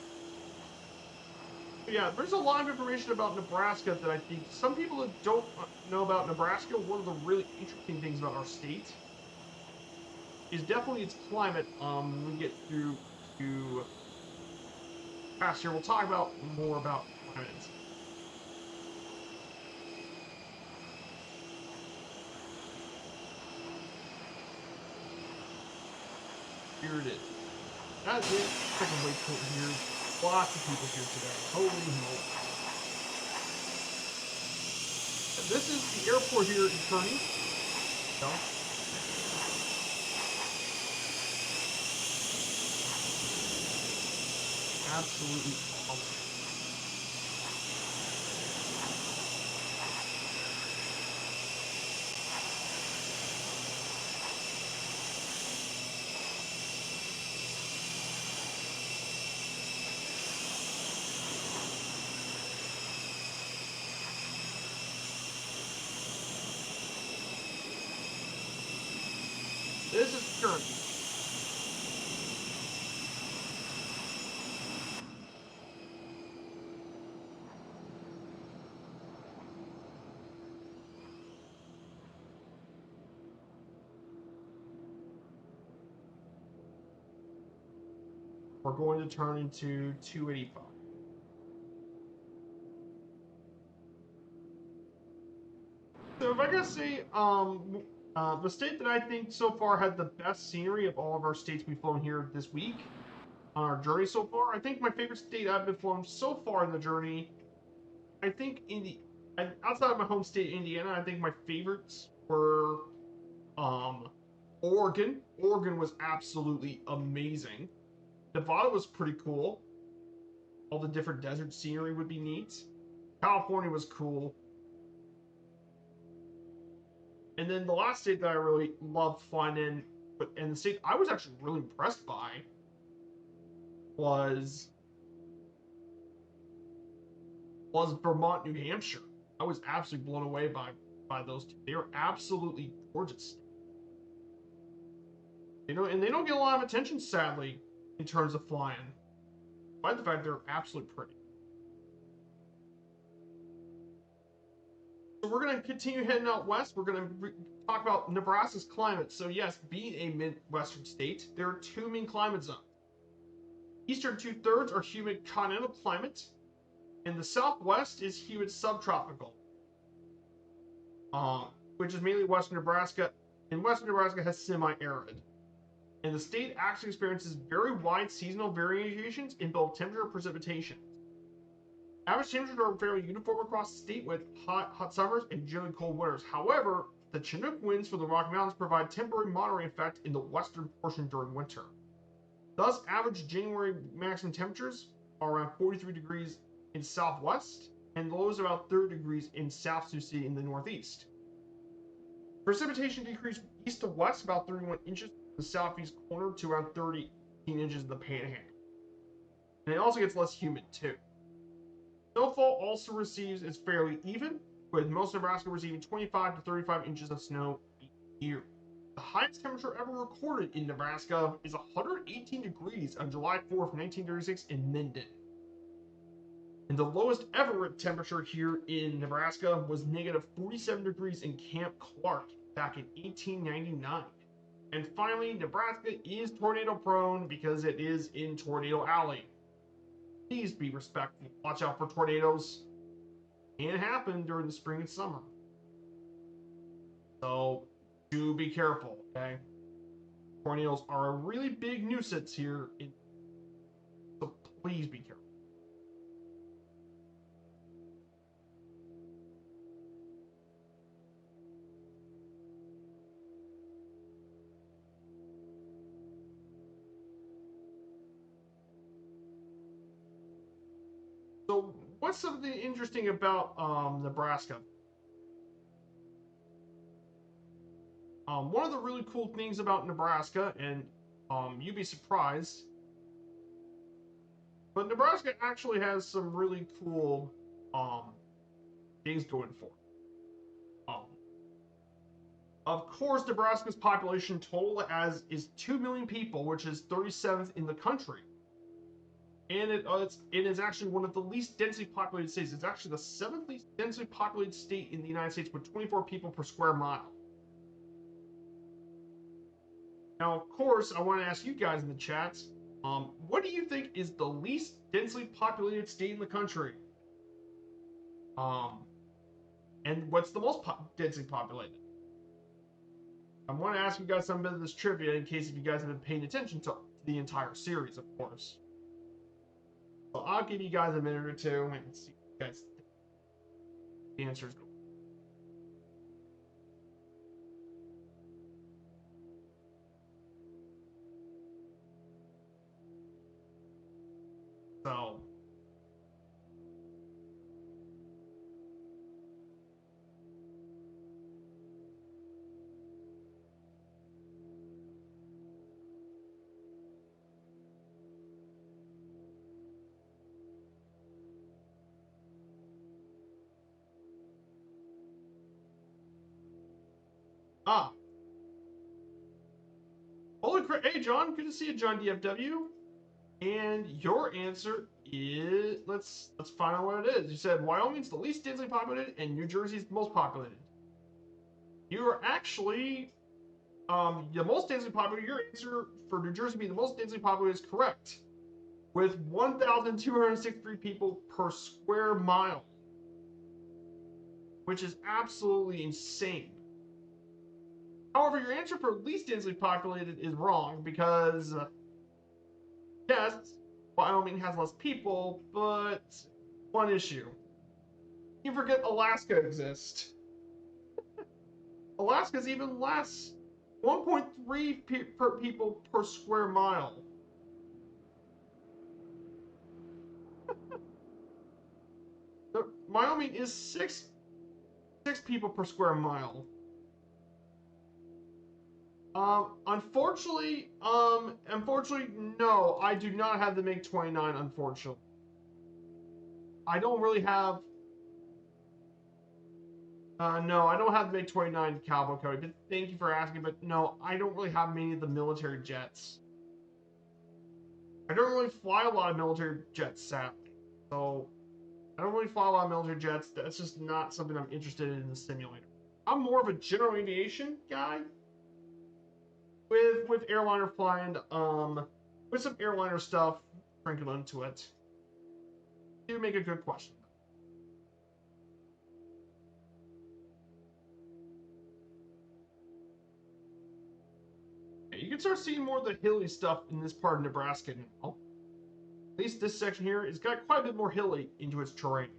But yeah, there's a lot of information about Nebraska that I think some people that don't know about Nebraska. One of the really interesting things about our state is definitely its climate. When we get through to past year, we'll talk about more about climate. Here it is. That is freaking waypoint here. Lots of people here today. Holy moly. This is the airport here in Kearney. So, absolutely awesome. This is Kearney. We're going to turn into 285. So if I gotta say, the state that I think so far had the best scenery of all of our states we've flown here this week on our journey so far, I think my favorite state I've been flown so far in the journey, I think outside of my home state, Indiana, I think my favorites were um, Oregon. Oregon was absolutely amazing. Nevada was pretty cool. All the different desert scenery would be neat. California was cool. And then the last state that I really loved flying in, and the state I was actually really impressed by was Vermont, New Hampshire. I was absolutely blown away by those two. They were absolutely gorgeous. And they don't get a lot of attention, sadly, in terms of flying. Despite the fact they're absolutely pretty. So we're going to continue heading out west. We're going to talk about Nebraska's climate. So yes, being a Midwestern state, there are two main climate zones. Eastern two-thirds are humid continental climate, and the southwest is humid subtropical, which is mainly western Nebraska. And western Nebraska has semi-arid. And the state actually experiences very wide seasonal variations in both temperature and precipitation. Average temperatures are fairly uniform across the state with hot summers and generally cold winters. However, the Chinook winds from the Rocky Mountains provide temporary moderating effect in the western portion during winter. Thus, average January maximum temperatures are around 43 degrees in southwest and lows about 30 degrees in South Sioux City in the northeast. Precipitation decreased east to west about 31 inches in the southeast corner to around 13 inches in the panhandle. And it also gets less humid too. Snowfall also is fairly even, with most Nebraska receiving 25 to 35 inches of snow each year. The highest temperature ever recorded in Nebraska is 118 degrees on July 4th, 1936 in Minden. And the lowest ever temperature here in Nebraska was negative 47 degrees in Camp Clark back in 1899. And finally, Nebraska is tornado prone because it is in Tornado Alley. Please be respectful. Watch out for tornadoes. Can happen during the spring and summer. So do be careful, okay? Tornadoes are a really big nuisance here, so please be careful. So what's something interesting about Nebraska? One of the really cool things about Nebraska, and you'd be surprised, but Nebraska actually has some really cool things going for it. Of course, Nebraska's population total is 2 million people, which is 37th in the country. And it is actually one of the least densely populated states. It's actually the 7th least densely populated state in the United States with 24 people per square mile. Now, of course, I want to ask you guys in the chats, what do you think is the least densely populated state in the country? And what's the most densely populated? I want to ask you guys some bit of this trivia in case if you guys have been paying attention to the entire series, of course. So I'll give you guys a minute or two and see if you guys think the answers. So holy crap! Hey John, good to see you, John DFW. And your answer is let's find out what it is. You said Wyoming's the least densely populated and New Jersey's the most populated. You are actually the most densely populated. Your answer for New Jersey being the most densely populated is correct, with 1,263 people per square mile, which is absolutely insane. However, your answer for least densely populated is wrong because yes, Wyoming has less people, but one issue. You forget Alaska exists. Alaska's even less. 1.3 people per square mile. Wyoming is six people per square mile. Unfortunately, no, I do not have the MiG-29, unfortunately. I don't really have, no, I don't have the MiG-29 Cowboy Cody, but thank you for asking, but no, I don't really have many of the military jets. I don't really fly a lot of military jets, sadly, so I don't really fly a lot of military jets. That's just not something I'm interested in the simulator. I'm more of a general aviation guy, with airliner flying, with some airliner stuff sprinkled into it. You make a good question. Okay, you can start seeing more of the hilly stuff in this part of Nebraska now. At least this section here has got quite a bit more hilly into its terrain.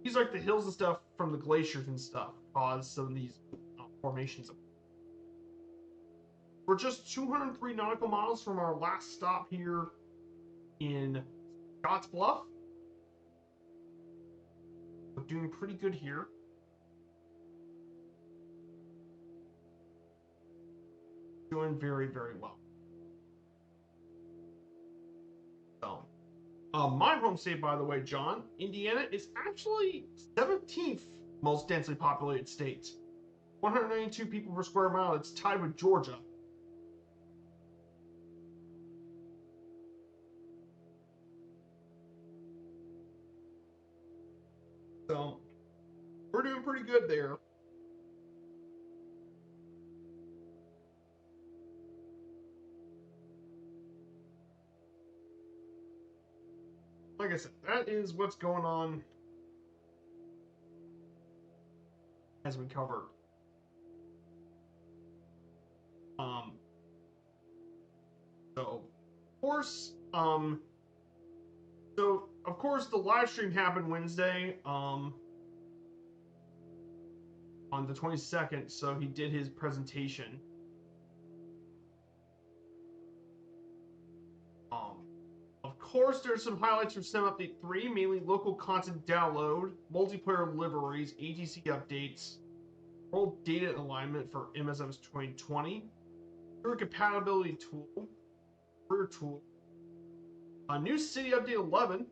These are like the hills and stuff from the glaciers and stuff cause some of these formations. We're just 203 nautical miles from our last stop here in Scotts Bluff. We're doing pretty good here. Doing very, very well. So, my home state, by the way, John, Indiana, is actually 17th most densely populated state. 192 people per square mile. It's tied with Georgia. So, we're doing pretty good there. Like I said, that is what's going on as we covered. So, of course, the live stream happened Wednesday, on the 22nd. So he did his presentation. Of course, there's some highlights from STEM Update 3, mainly local content download, multiplayer liveries, ATC updates, world data alignment for MSF's 2020, career compatibility tool, career tool, a new city update 11,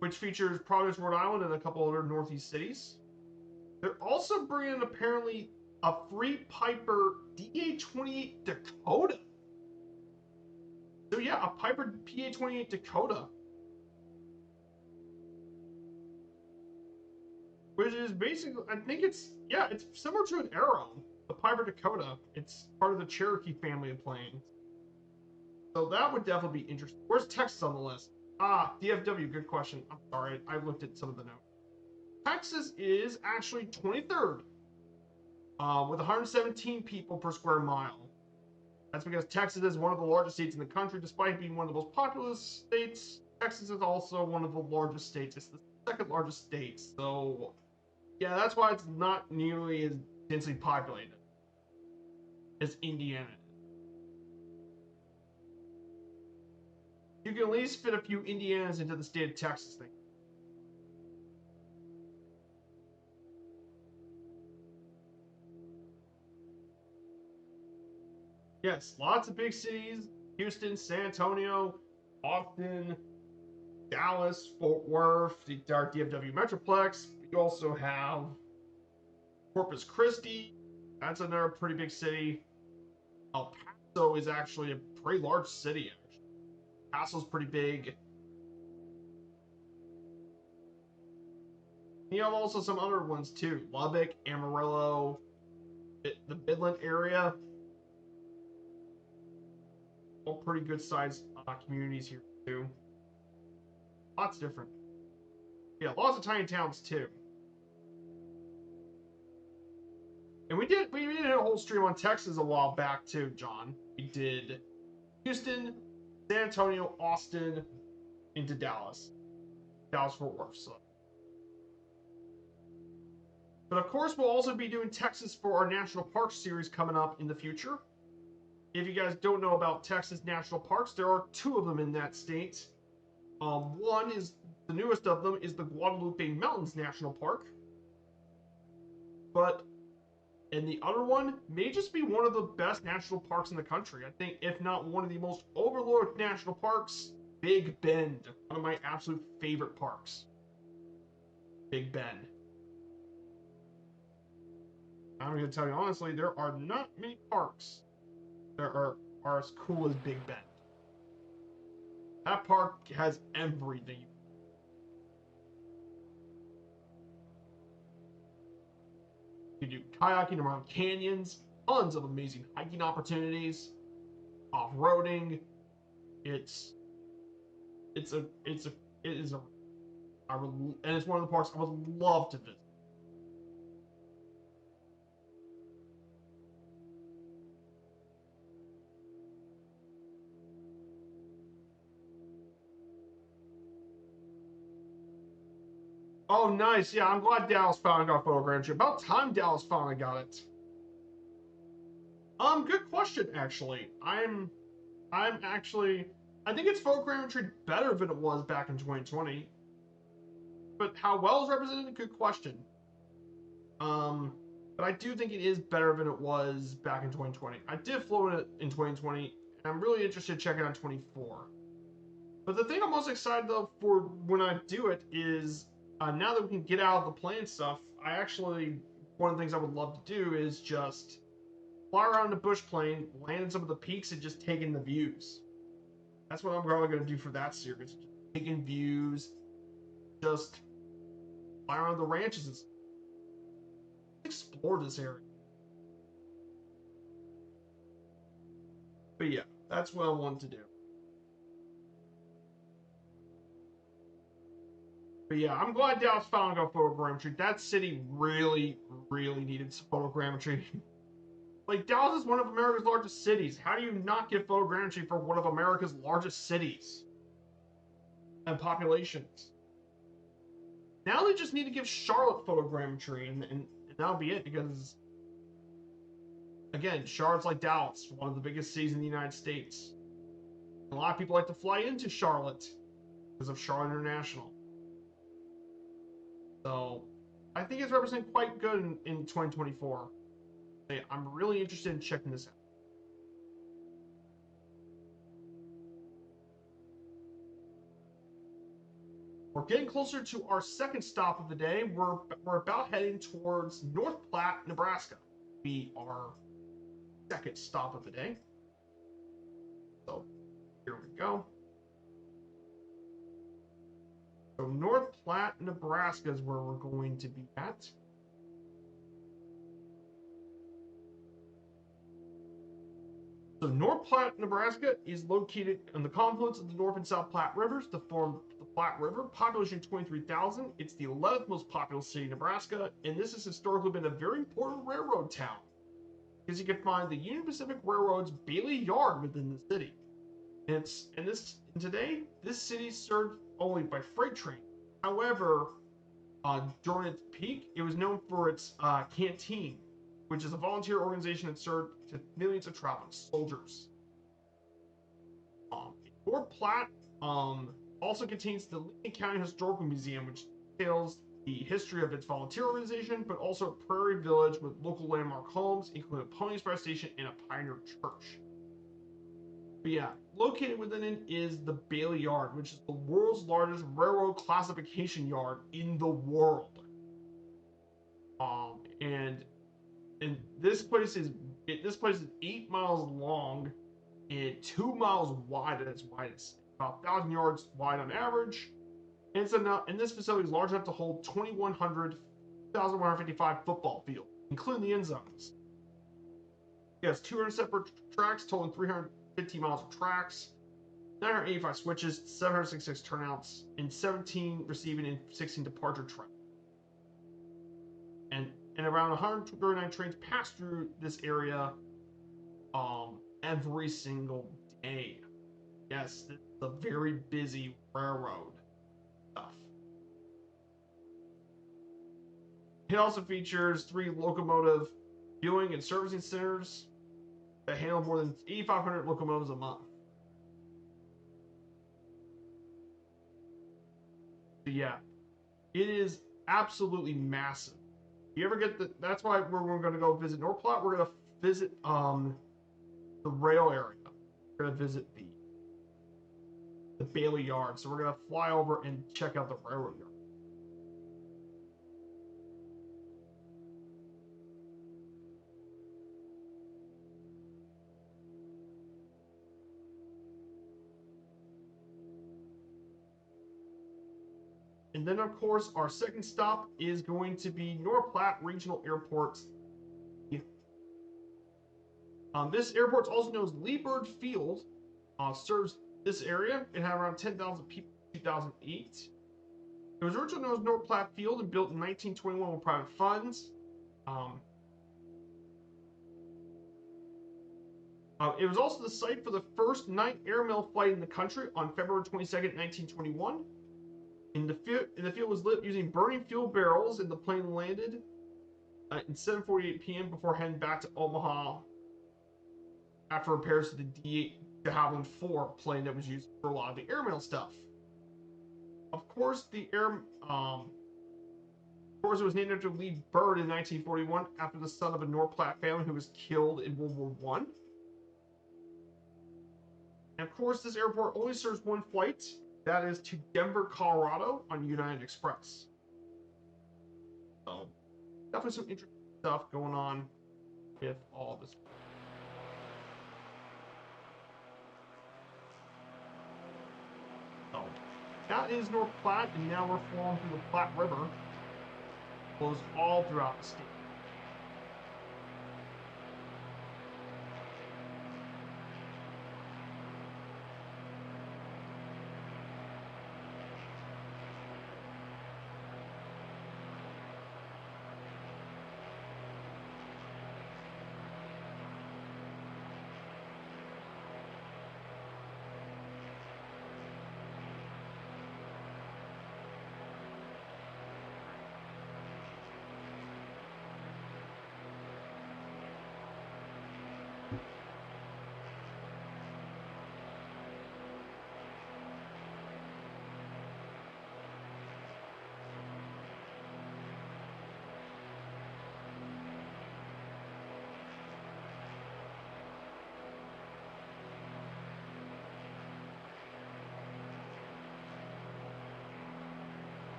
which features Providence, Rhode Island, and a couple other Northeast cities. They're also bringing apparently a free Piper DA-28 Dakota. So yeah, a Piper PA-28 Dakota, which is basically, I think it's similar to an Arrow, the Piper Dakota. It's part of the Cherokee family of planes. So that would definitely be interesting. Where's Texas on the list? DFW, good question. I'm sorry, I looked at some of the notes. Texas is actually 23rd, with 117 people per square mile. That's because Texas is one of the largest states in the country. Despite being one of the most populous states, Texas is also one of the largest states. It's the second largest state. So, yeah, that's why it's not nearly as densely populated as Indiana. You can at least fit a few Indianas into the state of Texas thing. Yes, lots of big cities: Houston, San Antonio, Austin, Dallas, Fort Worth, the DFW Metroplex. You also have Corpus Christi. That's another pretty big city. El Paso is actually a pretty large city, actually. El Paso's pretty big. You have also some other ones too: Lubbock, Amarillo, the Midland area. All pretty good sized communities here too. Lots different. Yeah, lots of tiny towns too. And we did a whole stream on Texas a while back too, John. We did Houston, San Antonio, Austin, into Dallas, Fort Worth. So. But of course, we'll also be doing Texas for our National Parks series coming up in the future. If you guys don't know about Texas National Parks, there are two of them in that state. One is the newest of them is the Guadalupe Mountains National Park. And the other one may just be one of the best national parks in the country. I think, if not one of the most overlooked national parks, Big Bend, one of my absolute favorite parks. Big Bend. I'm going to tell you honestly, there are not many parks that are as cool as Big Bend. That park has everything. You can do kayaking around canyons, tons of amazing hiking opportunities, off-roading. And it's one of the parks I would love to visit. Oh, nice. Yeah, I'm glad Dallas finally got photogrammetry. About time Dallas finally got it. Good question, actually. I think it's photogrammetry better than it was back in 2020. But how well is represented? Good question. But I do think it is better than it was back in 2020. I did float it in 2020, and I'm really interested in checking out 24. But the thing I'm most excited though for when I do it is now that we can get out of the plane stuff, one of the things I would love to do is just fly around the bush plane, land in some of the peaks, and just take in the views. That's what I'm probably going to do for that series. Just taking views, just fly around the ranches and explore this area. But yeah, that's what I want to do. But yeah, I'm glad Dallas finally got photogrammetry. That city really, really needed some photogrammetry. Like, Dallas is one of America's largest cities. How do you not get photogrammetry for one of America's largest cities and populations? Now they just need to give Charlotte photogrammetry, and that'll be it, because, again, Charlotte's like Dallas, one of the biggest cities in the United States. A lot of people like to fly into Charlotte because of Charlotte International. So, I think it's represented quite good in 2024. I'm really interested in checking this out. We're getting closer to our second stop of the day. We're about heading towards North Platte, Nebraska. Be our second stop of the day. So here we go. So North Platte, Nebraska is where we're going to be at. So North Platte, Nebraska is located on the confluence of the North and South Platte rivers to form the Platte River. Population 23,000. It's the 11th most populous city in Nebraska, and this has historically been a very important railroad town, because you can find the Union Pacific Railroad's Bailey Yard within the city. And today this city is served only by freight train. However, during its peak, it was known for its canteen, which is a volunteer organization that served to millions of traveling soldiers. North Platte also contains the Lincoln County Historical Museum, which tells the history of its volunteer organization, but also a prairie village with local landmark homes, including a Pony Express station and a Pioneer Church. But yeah, located within it is the Bailey Yard, which is the world's largest railroad classification yard in the world. And this place is 8 miles long and 2 miles wide at its widest, about 1,000 yards wide on average. And this facility is large enough to hold 2,155 football fields, including the end zones. It has 200 separate tracks, totaling 350 miles of tracks, 985 switches, 766 turnouts, and 17 receiving and 16 departure tracks. And around 139 trains pass through this area every single day. Yes, it's a very busy railroad stuff. It also features 3 locomotive fueling and servicing centers that handle more than 8,500 locomotives a month. So yeah, it is absolutely massive. You ever get that's why we're going to go visit North Platte. We're going to visit the rail area. We're going to visit the Bailey Yard. So we're going to fly over and check out the railroad yard. And then, of course, our second stop is going to be North Platte Regional Airport. This airport is also known as Lee Bird Field. Serves this area. It had around 10,000 people in 2008. It was originally known as North Platte Field and built in 1921 with private funds. It was also the site for the first night airmail flight in the country on February 22nd, 1921. And the field was lit using burning fuel barrels, and the plane landed at 7:48 p.m. before heading back to Omaha after repairs to the D-8 de Havilland 4 plane that was used for a lot of the airmail stuff. Of course, it was named after Lee Bird in 1941 after the son of a North Platte family who was killed in World War I. And of course, this airport only serves one flight. That is to Denver, Colorado on United Express. So, definitely some interesting stuff going on with all this. So, that is North Platte, and now we're flowing through the Platte River. It flows all throughout the state.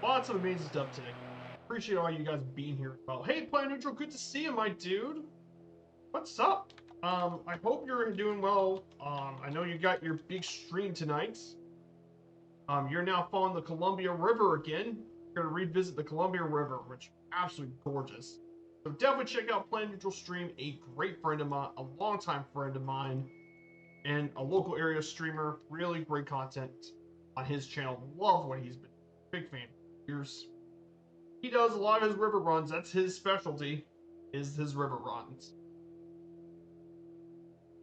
Lots of amazing stuff today. Appreciate all you guys being here as well. Hey, Planet Neutral, good to see you, my dude. What's up? I hope you're doing well. I know you got your big stream tonight. You're now following the Columbia River again. You're gonna revisit the Columbia River, which is absolutely gorgeous. So definitely check out Planet Neutral stream. A great friend of mine, a longtime friend of mine, and a local area streamer. Really great content on his channel. Love what he's been. Big fan. Here's he does a lot of his river runs. That's his specialty, is his river runs.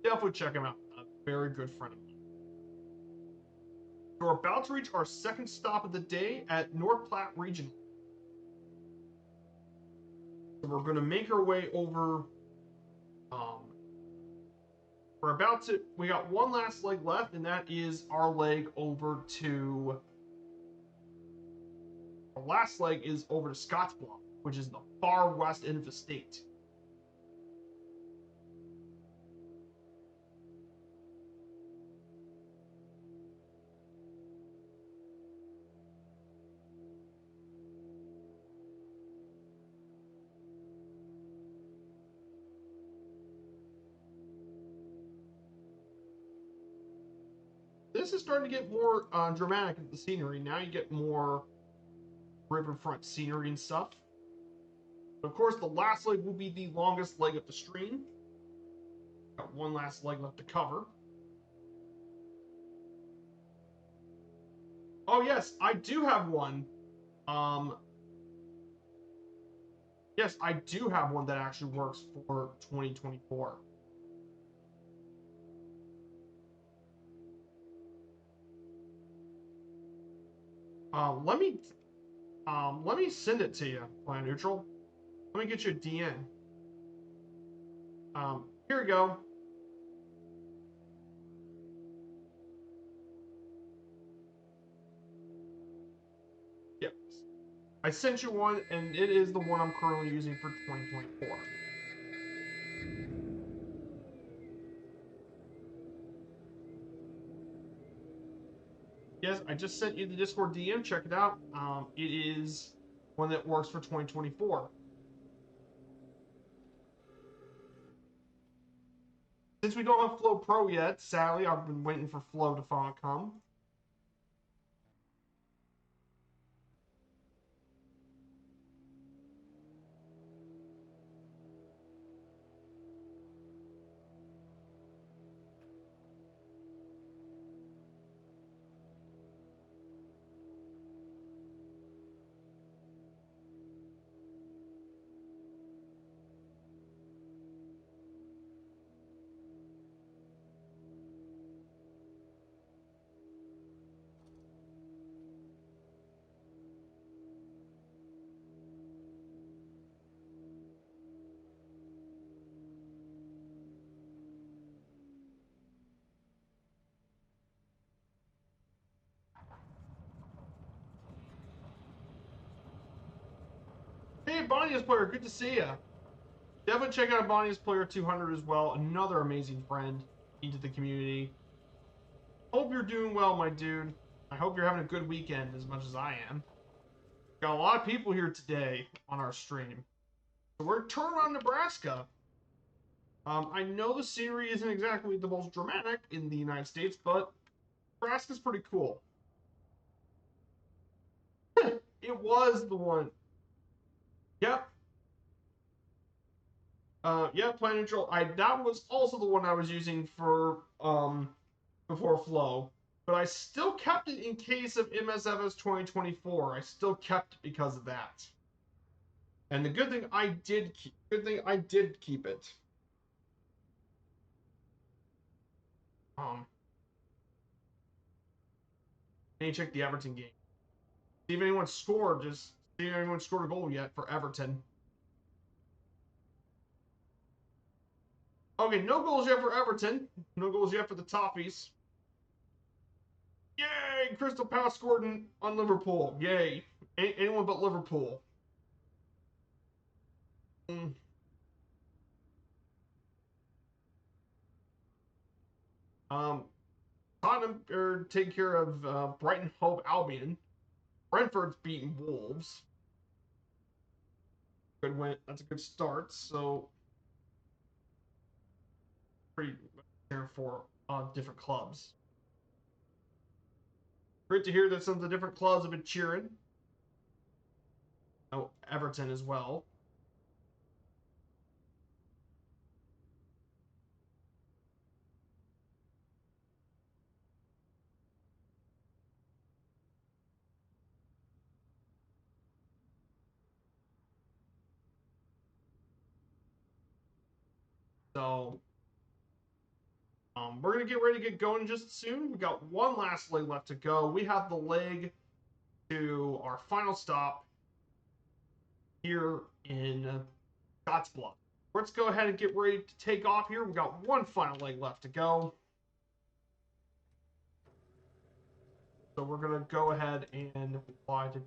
Definitely check him out. A very good friend of mine. We're about to reach our second stop of the day at North Platte Region. So we're going to make our way over. We got one last leg left, and that is our leg over to. Our last leg is over to Scottsbluff, which is the far west end of the state. This is starting to get more dramatic with the scenery. Now you get more riverfront scenery and stuff. Of course, the last leg will be the longest leg of the stream. Got one last leg left to cover. Oh yes, I do have one. Yes, I do have one that actually works for 2024. Let me send it to you, Planet Neutral. Let me get you a DN. Here we go. Yep. I sent you one, and it is the one I'm currently using for 2024. Yes, I just sent you the Discord DM. Check it out. It is one that works for 2024. Since we don't have Flow Pro yet, sadly, I've been waiting for Flow to come. Hey, Bonniest Player, good to see you. Definitely check out Bonniest Player 200 as well. Another amazing friend into the community. Hope you're doing well, my dude. I hope you're having a good weekend as much as I am. Got a lot of people here today on our stream. So we're turning around Nebraska. I know the scenery isn't exactly the most dramatic in the United States, but Nebraska's pretty cool. It was the one. Yep. Yeah, Planet Neutral. That was also the one I was using for before Flow, but I still kept it in case of MSFS 2024. I still kept it because of that. And the good thing I did keep it. Let me check the Everton game. See if anyone scored. Just see if anyone scored a goal yet for Everton. Okay, no goals yet for Everton. No goals yet for the Toffees. Yay! Crystal Palace scored on Liverpool. Yay! Anyone but Liverpool. Tottenham are taking care of Brighton Hove Albion. Brentford's beaten Wolves. Good win. That's a good start. So pretty there for different clubs. Great to hear that some of the different clubs have been cheering. Oh, Everton as well. So we're going to get ready to get going just soon. We got one last leg left to go. We have the leg to our final stop here in Scottsbluff. Let's go ahead and get ready to take off here. We got one final leg left to go. So we're going to go ahead and fly to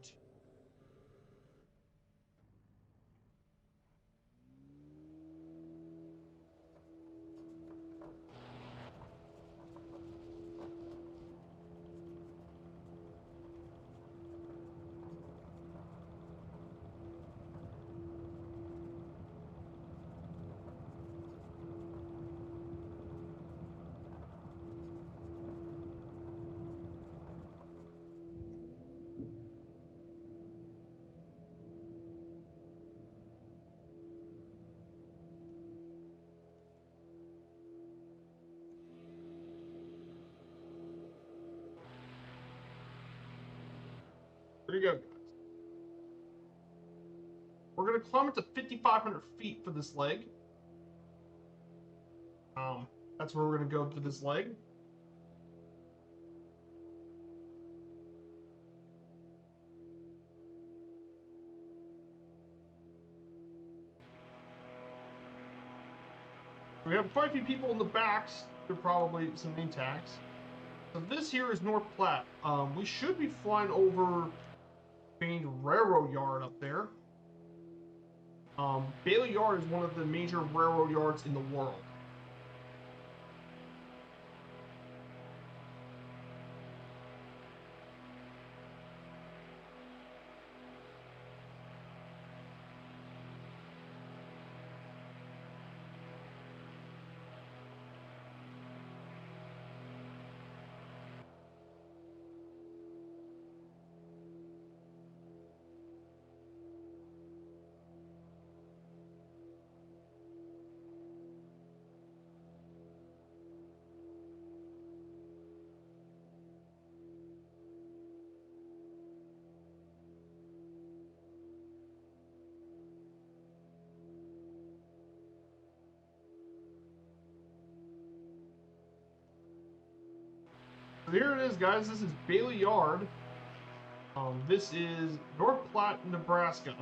there you go, guys. We're going to climb it to 5,500 feet for this leg. That's where we're going to go for this leg. We have quite a few people in the backs. There are probably some name tags. So this here is North Platte. We should be flying over main railroad yard up there. Bailey Yard is one of the major railroad yards in the world. So here it is, guys. This is Bailey Yard. This is North Platte, Nebraska.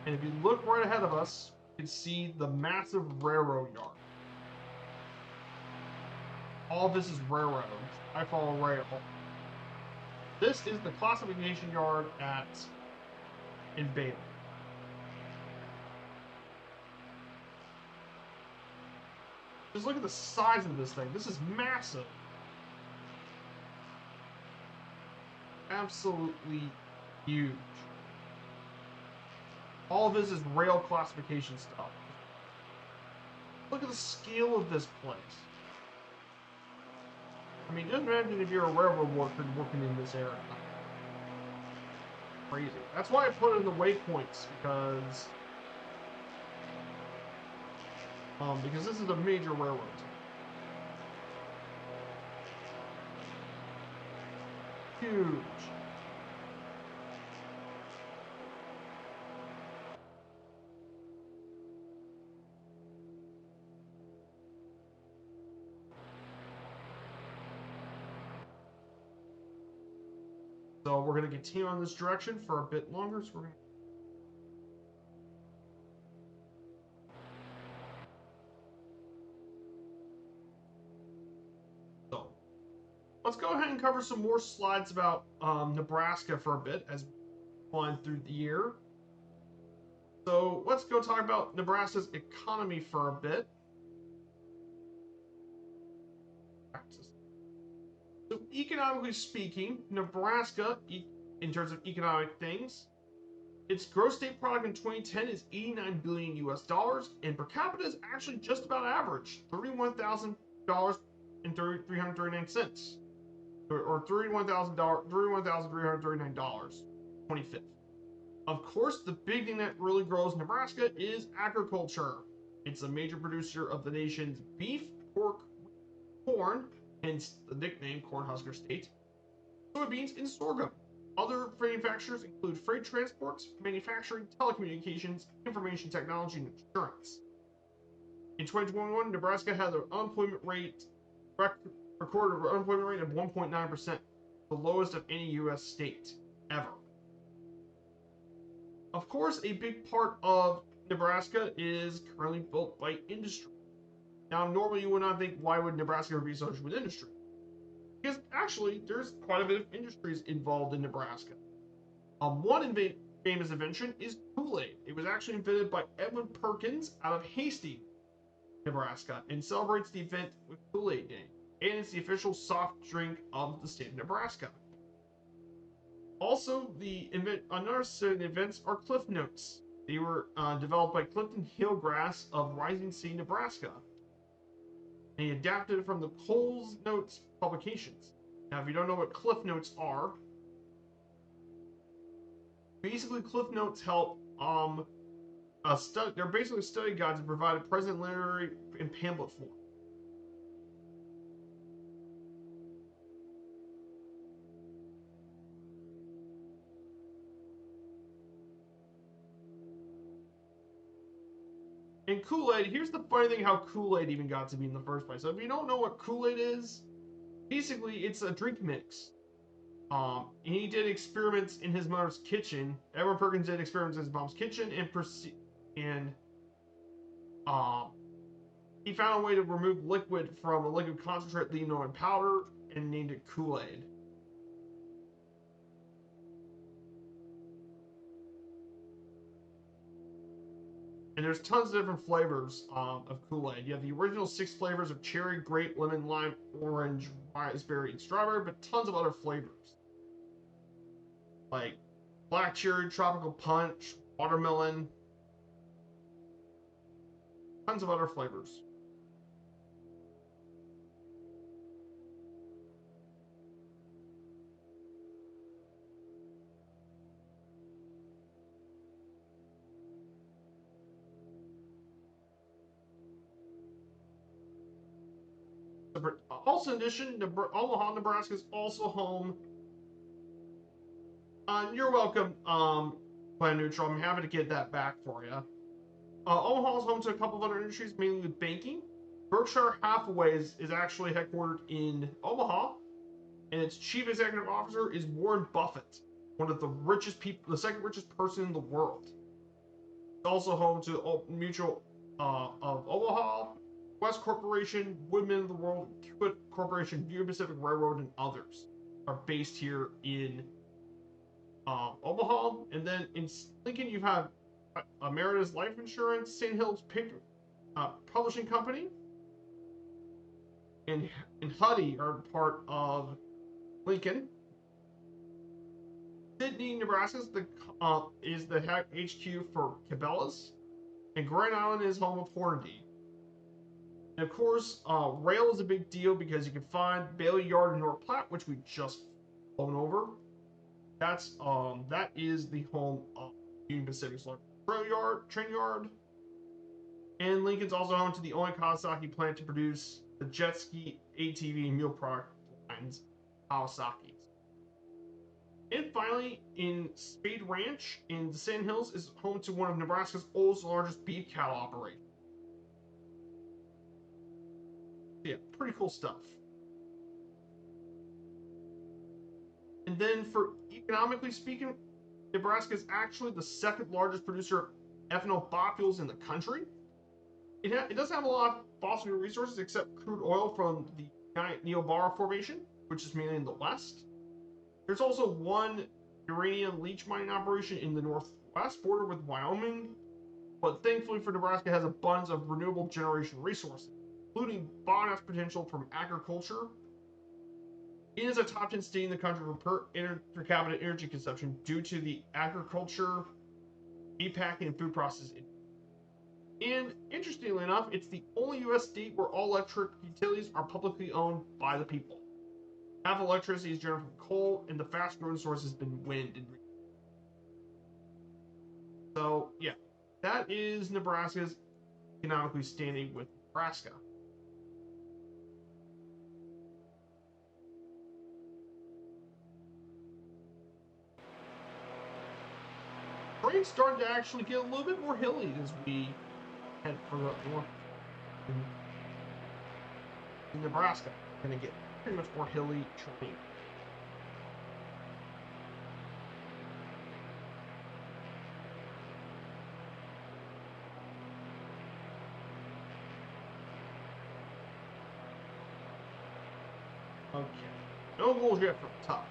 And if you look right ahead of us, you can see the massive railroad yard. All this is railroad. I follow rail. This is the classification yard in Bailey. Just look at the size of this thing. This is massive. Absolutely huge. All of this is rail classification stuff. Look at the scale of this place. I mean, just imagine if you're a railroad worker working in this area. Crazy. That's why I put it in the waypoints, because this is a major railroad. Huge. So we're going to continue on this direction for a bit longer. So we're going to let's go ahead and cover some more slides about Nebraska for a bit as we fly through the year. So let's go talk about Nebraska's economy for a bit. Back to economically speaking, Nebraska, in terms of economic things, its gross state product in 2010 is 89 billion US dollars, and per capita is actually just about average, $31,000 and 339 cents, or $31,339, 25th. Of course, the big thing that really grows Nebraska is agriculture. It's a major producer of the nation's beef, pork, corn, hence the nickname Cornhusker State, soybeans, and sorghum. Other manufacturers include freight transports, manufacturing, telecommunications, information technology, and insurance. In 2021, Nebraska had an unemployment rate recorded an unemployment rate of 1.9%, the lowest of any U.S. state ever. Of course, a big part of Nebraska is currently built by industry. Now, normally you would not think, why would Nebraska be associated with industry? Because actually, there's quite a bit of industries involved in Nebraska. One famous invention is Kool-Aid. It was actually invented by Edwin Perkins out of Hastings, Nebraska, and celebrates the event with Kool-Aid Day. And it's the official soft drink of the state of Nebraska. Also, another set of events are Cliff Notes. They were developed by Clifton Hillgrass of Rising Sea, Nebraska. And he adapted it from the Coles Notes publications. Now, if you don't know what Cliff Notes are, basically Cliff Notes help they're basically study guides that provide a present literary in pamphlet form. And Kool-Aid, here's the funny thing how Kool-Aid even got to be in the first place. So if you don't know what Kool-Aid is, basically it's a drink mix. He did experiments in his mother's kitchen. Edward Perkins did experiments in his mom's kitchen, and he found a way to remove liquid from a liquid concentrate, leaving it in powder, and named it Kool-Aid. And there's tons of different flavors of Kool-Aid. You have the original 6 flavors of cherry, grape, lemon, lime, orange, raspberry, and strawberry, but tons of other flavors. Like black cherry, tropical punch, watermelon, tons of other flavors. Also, in addition, Omaha, Nebraska is also home. You're welcome, Plan Neutral. I'm happy to get that back for you. Omaha is home to a couple of other industries, mainly with banking. Berkshire Hathaway is actually headquartered in Omaha, and its chief executive officer is Warren Buffett, one of the richest people, the second richest person in the world. It's also home to Mutual of Omaha, West Corporation, Woodman of the World, Hewitt Corporation, Union Pacific Railroad, and others are based here in Omaha. And then in Lincoln, you have Emeritus Life Insurance, St. Hills Publishing Company, and Huddy are part of Lincoln. Sydney, Nebraska is the HQ for Cabela's, and Grand Island is home of Hornady. And of course, rail is a big deal because you can find Bailey Yard in North Platte, which we just flown over. That is the home of Union Pacific's train yard. And Lincoln's also home to the only Kawasaki plant to produce the jet ski, ATV, and mule product lines, Kawasaki's. And finally, in Spade Ranch in the Sand Hills is home to one of Nebraska's oldest and largest beef cattle operations. Yeah, pretty cool stuff. And then for economically speaking, Nebraska is actually the second largest producer of ethanol biofuels in the country. It doesn't have a lot of fossil fuel resources except crude oil from the Niobrara Formation, which is mainly in the west. There's also one uranium leach mining operation in the northwest border with Wyoming, but thankfully for Nebraska, it has abundance of renewable generation resources, including biomass potential from agriculture. It is a top 10 state in the country for per capita energy consumption due to the agriculture, meat packing, and food processing. And interestingly enough, it's the only U.S. state where all electric utilities are publicly owned by the people. Half electricity is generated from coal, and the fast growing source has been wind. So, yeah, that is Nebraska's economically standing with Nebraska. Terrain's starting to actually get a little bit more hilly as we head further up north in Nebraska. Going to get pretty much more hilly terrain. Okay. No goals yet from the top.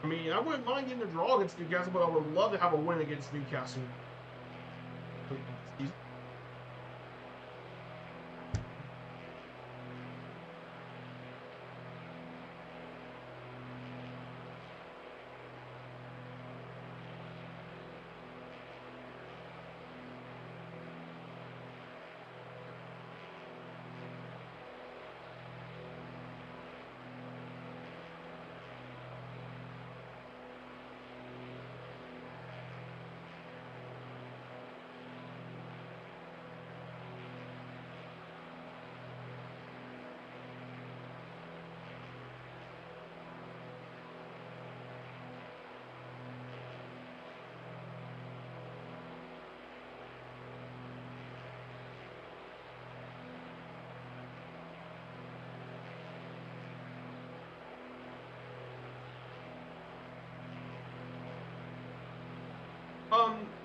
I mean, I wouldn't mind getting a draw against Newcastle, but I would love to have a win against Newcastle.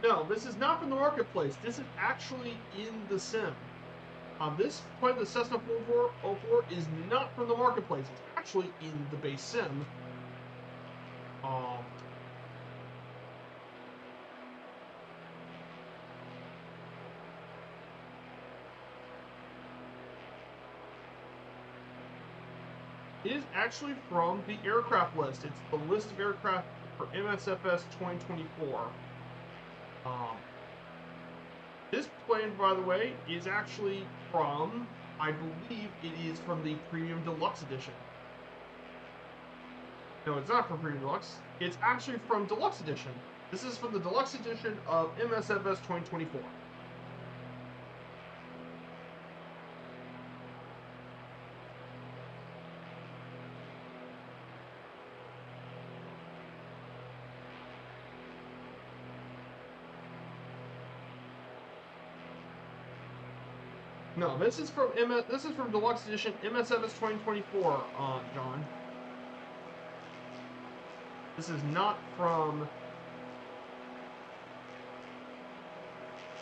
No, this is not from the marketplace. This is actually in the sim. This point, the Cessna 4404 is not from the marketplace. It's actually in the base sim. It is actually from the aircraft list. It's the list of aircraft for MSFS 2024. This plane, by the way, is actually from, I believe it is from the Premium Deluxe Edition. No, it's not from Premium Deluxe. It's actually from Deluxe Edition. This is from the Deluxe Edition of MSFS 2024. No, this is from Deluxe Edition MSFS 2024, John. This is not from.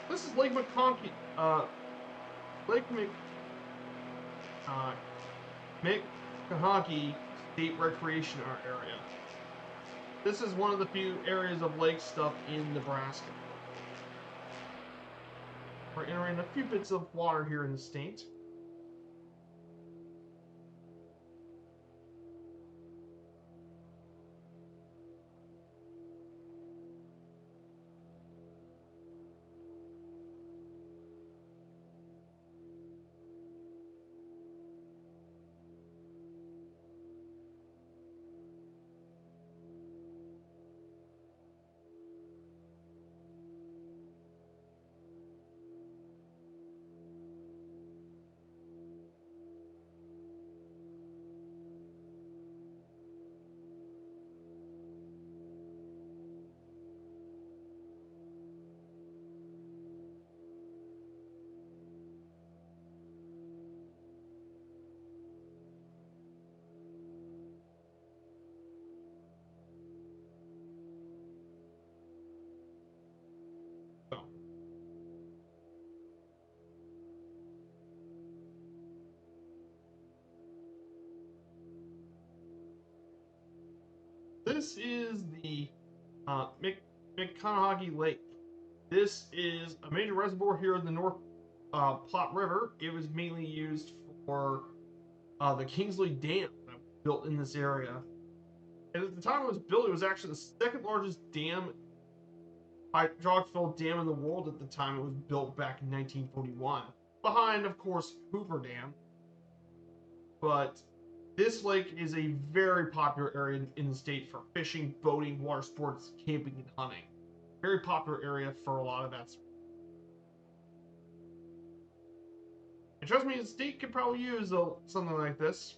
This is Lake McConkey, McConkey State Recreation Area. This is one of the few areas of lake stuff in Nebraska. We're entering a few bits of water here in the state. This is the McConaughey Lake. This is a major reservoir here in the North Platte River. It was mainly used for the Kingsley Dam that was built in this area. And at the time it was built, it was actually the second largest dam, hydraulic filled dam in the world at the time it was built back in 1941. Behind, of course, Hoover Dam. But this lake is a very popular area in the state for fishing, boating, water sports, camping, and hunting. Very popular area for a lot of that. And trust me, the state could probably use something like this.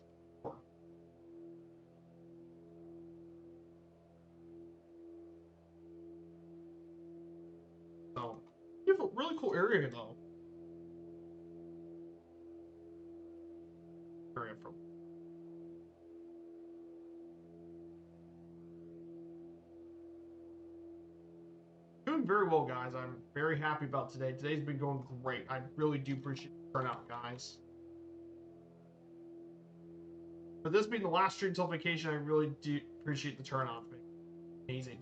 So, beautiful, really cool area though. Area from. Doing very well, guys. I'm very happy about today. Today's been going great. I really do appreciate the turnout, guys. For this being the last stream till vacation, I really do appreciate the turnout. It's been amazing.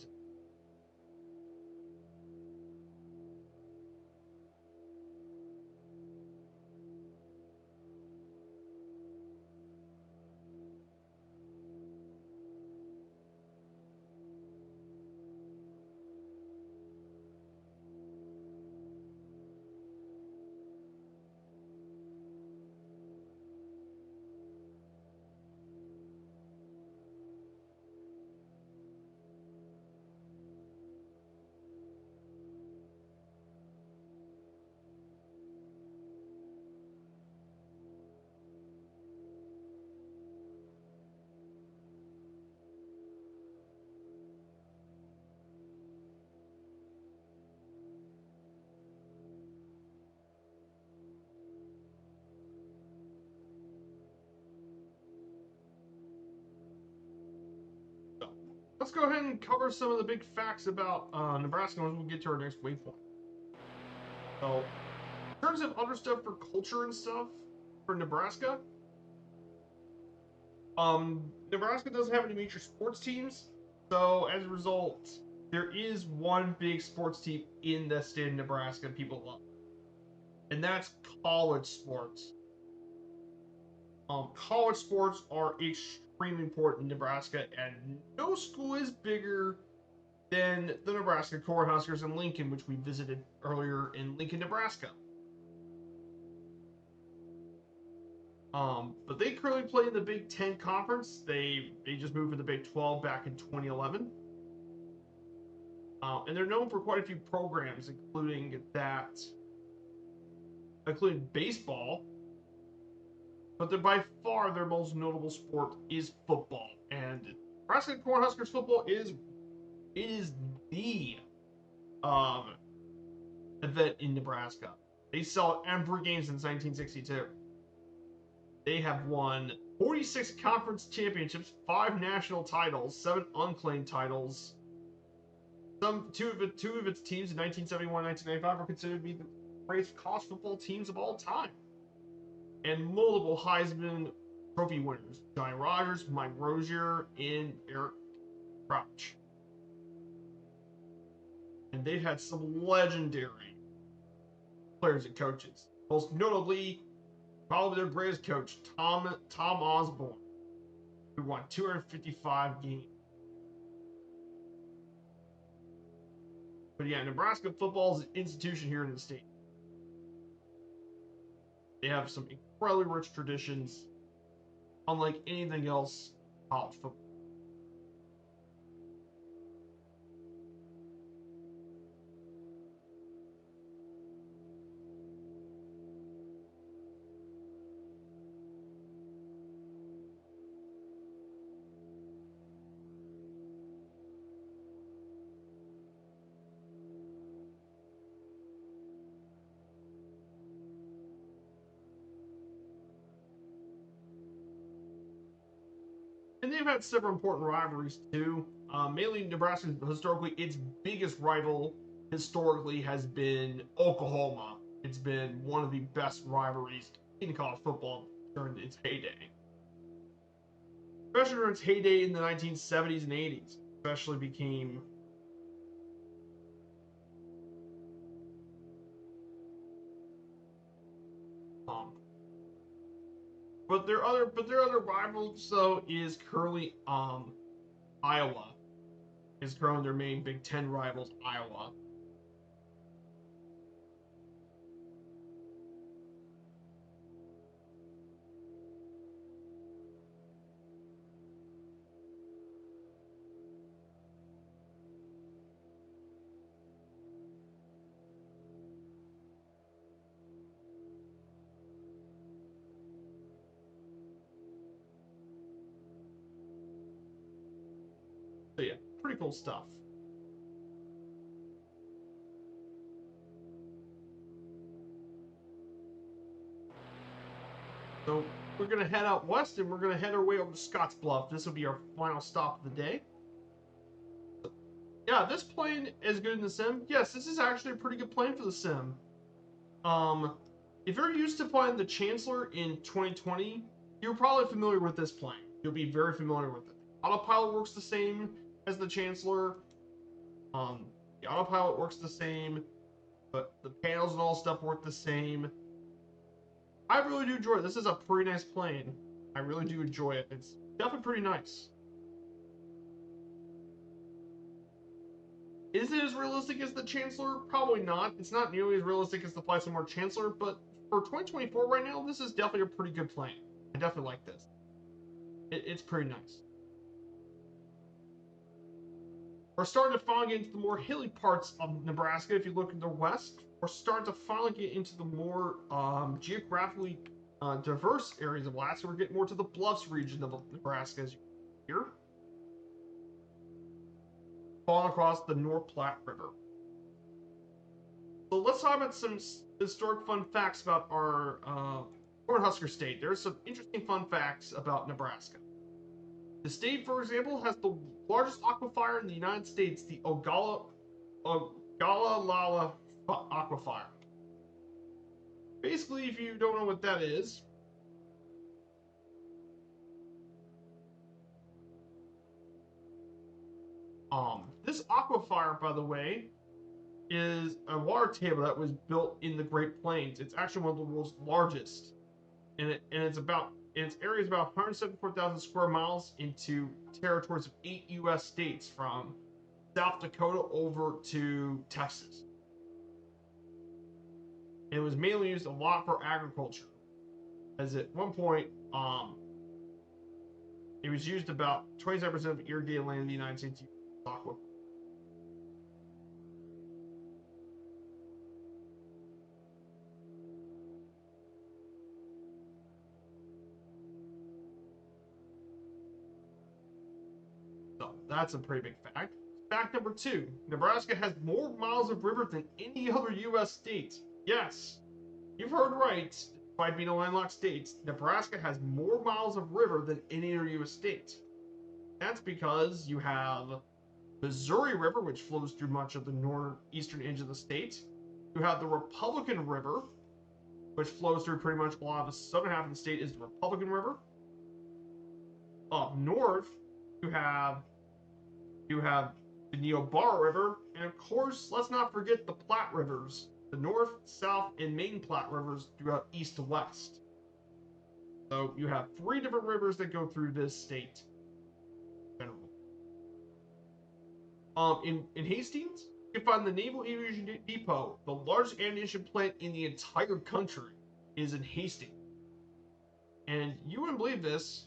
So, let's go ahead and cover some of the big facts about Nebraska as we get to our next waypoint. So, in terms of other stuff for culture and stuff for Nebraska, Nebraska doesn't have any major sports teams, so as a result, there is one big sports team in the state of Nebraska people love, and that's college sports. College sports are extremely important in Nebraska, and no school is bigger than the Nebraska Cornhuskers in Lincoln, which we visited earlier in Lincoln, Nebraska. But they currently play in the Big Ten Conference. They just moved to the Big 12 back in 2011. And they're known for quite a few programs, including baseball. But by far their most notable sport is football. And Nebraska Cornhuskers football is the um, event in Nebraska. They sell every game since 1962. They have won 46 conference championships, 5 national titles, 7 unclaimed titles. Two of its teams in 1971 and 1995 are considered to be the greatest college football teams of all time. And multiple Heisman Trophy winners: Johnny Rodgers, Mike Rozier, and Eric Crouch. And they've had some legendary players and coaches. Most notably, probably their greatest coach, Tom Osborne, who won 255 games. But yeah, Nebraska football is an institution here in the state. They have some incredibly rich traditions, unlike anything else in college football. And they've had several important rivalries too. Mainly Nebraska, historically, its biggest rival historically has been Oklahoma. It's been one of the best rivalries in college football during its heyday. Especially during its heyday in the 1970s and 80s. Especially became but their other rivals though is currently Iowa is currently their main Big Ten rivals, Iowa. So yeah, pretty cool stuff. So we're gonna head out west and we're gonna head our way over to Scottsbluff. This will be our final stop of the day. Yeah, this plane is good in the sim. Yes, this is actually a pretty good plane for the sim. If you're used to flying the Chancellor in 2020, you're probably familiar with this plane. You'll be very familiar with it. Autopilot works the same as the Chancellor. The autopilot works the same, but the panels and all stuff work the same. I really do enjoy it. This is a pretty nice plane. I really do enjoy it. It's definitely pretty nice. Is it as realistic as the Chancellor? Probably not. It's not nearly as realistic as the Flight Simulator Chancellor, but for 2024 right now, this is definitely a pretty good plane. I definitely like this. It's pretty nice. We're starting to finally get into the more hilly parts of Nebraska. If you look in the west, we're starting to finally get into the more geographically diverse areas of Alaska. We're getting more to the bluffs region of Nebraska, as you can hear. Falling across the North Platte River. So let's talk about some historic fun facts about our Cornhusker State. There's some interesting fun facts about Nebraska. The state, for example, has the largest aquifer in the United States, the Ogallala Aquifer. Basically, if you don't know what that is, this aquifer, by the way, is a water table that was built in the Great Plains. It's actually one of the world's largest, and its area is about 174,000 square miles into territories of 8 U.S. states, from South Dakota over to Texas. And it was mainly used a lot for agriculture, as at one point, it was used about 27% of irrigated land in the United States. So that's a pretty big fact. Fact number 2, Nebraska has more miles of river than any other U.S. state. Yes, you've heard right. Despite being a landlocked state, Nebraska has more miles of river than any other U.S. state. That's because you have Missouri River, which flows through much of the northeastern edge of the state. You have the Republican River, which flows through pretty much a lot of the southern half of the state, is the Republican River. Up north, you have the Niobrara River, and of course, let's not forget the Platte Rivers, the North, South, and Main Platte Rivers throughout east to west. So you have 3 different rivers that go through this state. In Hastings, you can find the Naval Aviation Depot. The largest ammunition plant in the entire country is in Hastings. And you wouldn't believe this,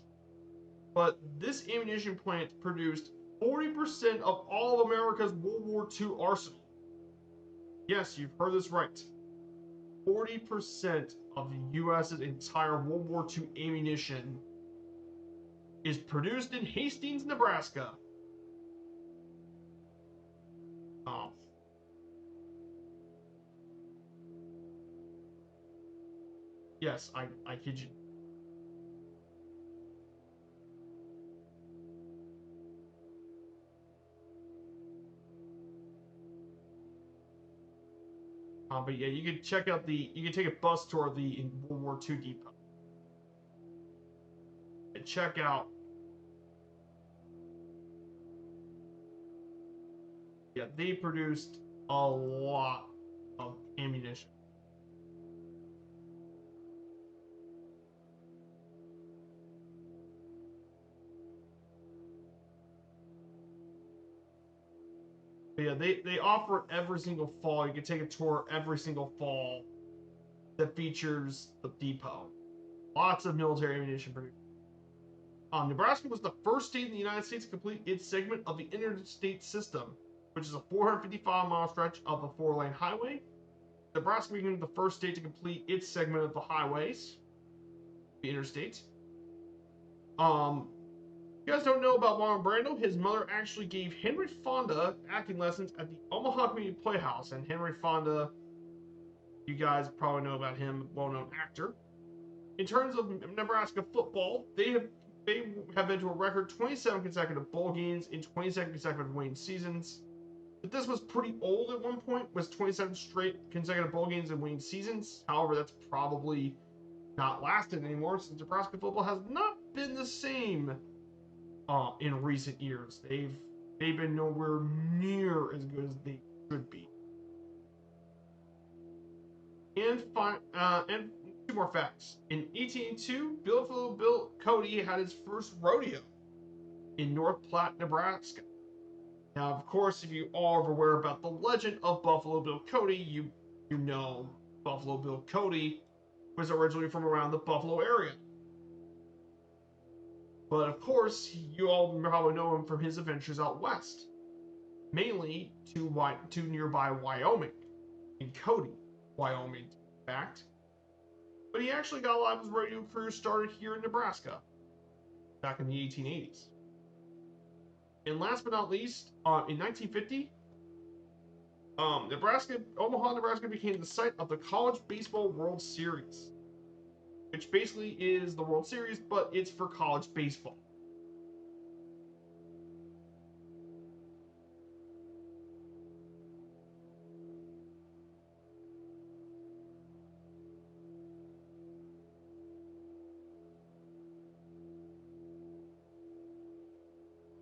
but this ammunition plant produced 40% of all of America's World War II arsenal. Yes, you've heard this right. 40% of the U.S.'s entire World War II ammunition is produced in Hastings, Nebraska. Yes, I kid you. But yeah, you can check out you can take a bus tour of the World War II depot. And check out. Yeah, they produced a lot of ammunition. But yeah, they offer it every single fall. You can take a tour every single fall that features the depot. Lots of military ammunition produced. Nebraska was the first state in the United States to complete its segment of the interstate system, which is a 455-mile stretch of a 4-lane highway. Nebraska became the first state to complete its segment of the highways, the interstate. You guys don't know about Marlon Brando. His mother actually gave Henry Fonda acting lessons at the Omaha Community Playhouse, and Henry Fonda, you guys probably know about him, well-known actor. In terms of Nebraska football, they have been to a record 27 consecutive bowl games in 27 consecutive winning seasons. But this was pretty old at one point, was 27 straight consecutive bowl games and winning seasons. However, that's probably not lasted anymore since Nebraska football has not been the same in recent years. They've been nowhere near as good as they should be. And two more facts. In 1882, Buffalo Bill Cody had his first rodeo in North Platte, Nebraska. Now, of course, if you are aware about the legend of Buffalo Bill Cody, you know Buffalo Bill Cody was originally from around the Buffalo area. But of course, you all probably know him from his adventures out west, mainly to nearby Wyoming, in Cody, Wyoming, in fact. But he actually got a lot of his rodeo career started here in Nebraska, back in the 1880s. And last but not least, in 1950, Omaha, Nebraska became the site of the College Baseball World Series, which basically is the World Series, but it's for college baseball.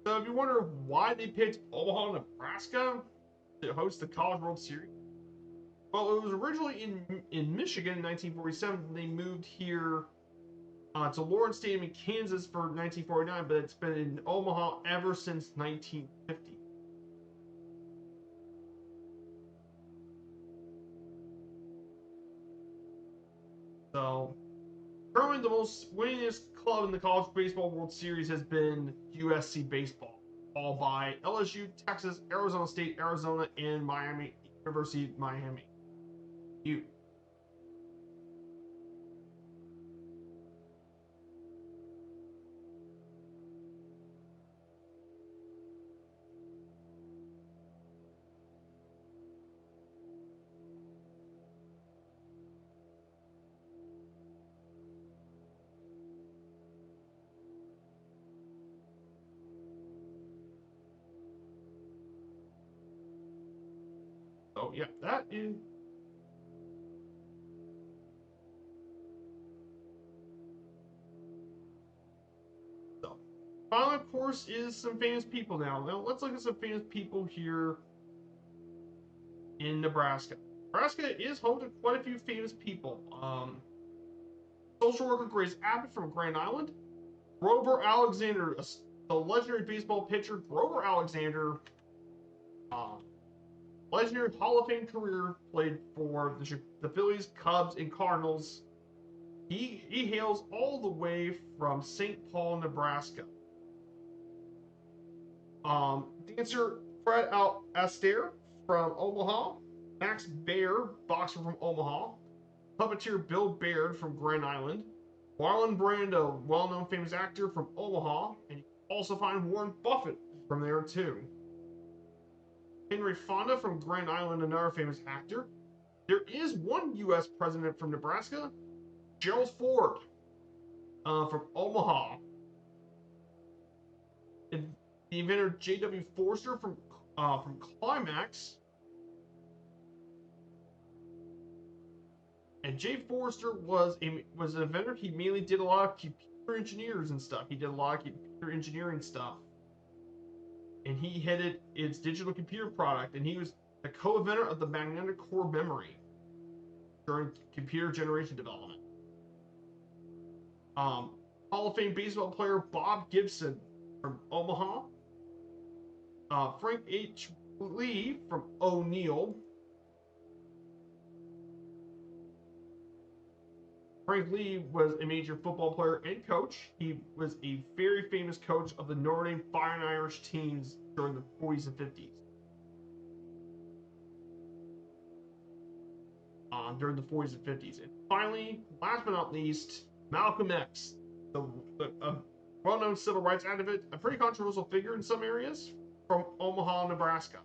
So if you wonder why they picked Omaha, Nebraska to host the College World Series, well, it was originally in Michigan in 1947. And they moved here to Lawrence Stadium in Kansas for 1949, but it's been in Omaha ever since 1950. So currently, the most winningest club in the College Baseball World Series has been USC Baseball, followed by LSU, Texas, Arizona State, Arizona, and Miami University of Miami. U. So yeah, that is. So, finally, of course, is some famous people now. Now let's look at some famous people here in Nebraska. Nebraska is home to quite a few famous people. Social worker Grace Abbott from Grand Island, Grover Alexander, the legendary baseball pitcher Grover Alexander, um, legendary Hall of Fame career, played for the Phillies, Cubs, and Cardinals. He hails all the way from St. Paul, Nebraska. Dancer Fred Astaire from Omaha, Max Baer, boxer from Omaha, puppeteer Bill Baird from Grand Island, Marlon Brando, well-known famous actor from Omaha, and you can also find Warren Buffett from there too. Henry Fonda from Grand Island, another famous actor. There is one U.S. president from Nebraska, Gerald Ford, from Omaha. And the inventor J.W. Forster from Climax. And Jay Forster was an inventor. He mainly did a lot of computer engineers and stuff. He did a lot of computer engineering stuff. And he headed its digital computer product. And he was the co-inventor of the magnetic core memory during computer generation development. Hall of Fame baseball player Bob Gibson from Omaha. Frank H. Lee from O'Neill. Frank Lee was a major football player and coach. He was a very famous coach of the Notre Dame Fighting Irish teams during the 40s and 50s. During the 40s and 50s. And finally, last but not least, Malcolm X, the well-known civil rights advocate, a pretty controversial figure in some areas, from Omaha, Nebraska.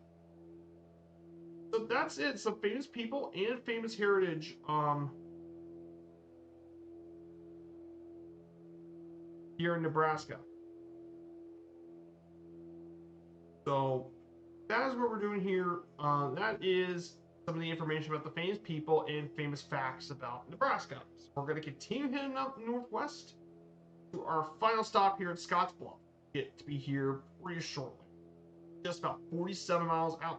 So that's it. Some famous people and famous heritage here in Nebraska. So that is what we're doing here. That is some of the information about the famous people and famous facts about Nebraska. So we're going to continue heading up northwest to our final stop here at Scottsbluff. Get to be here pretty shortly. Just about 47 miles out.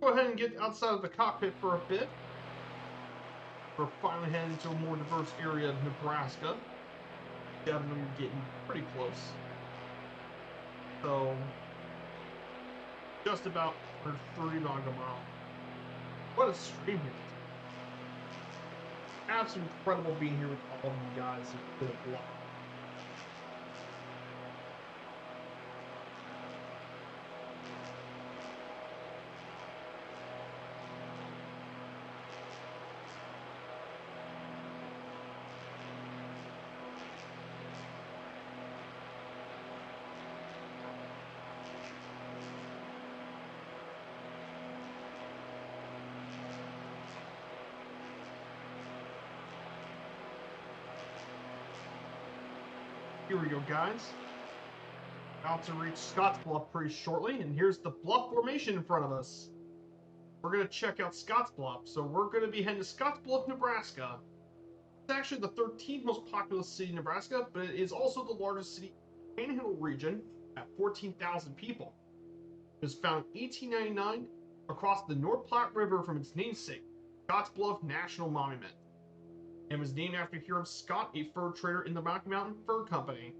Go ahead and get outside of the cockpit for a bit. We're finally heading to a more diverse area of Nebraska. Definitely getting pretty close. So, just about 30 nautical miles. What a stream here. Absolutely incredible being here with all of you guys. It's been a lot. Here we go, guys. About to reach Scottsbluff pretty shortly, and here's the bluff formation in front of us. We're going to check out Scottsbluff. So we're going to be heading to Scottsbluff, Nebraska. It's actually the 13th most populous city in Nebraska, but it is also the largest city in the Panhandle region at 14,000 people. It was founded in 1899 across the North Platte River from its namesake, Scottsbluff National Monument. It was named after Hiram Scott, a fur trader in the Rocky Mountain Fur Company.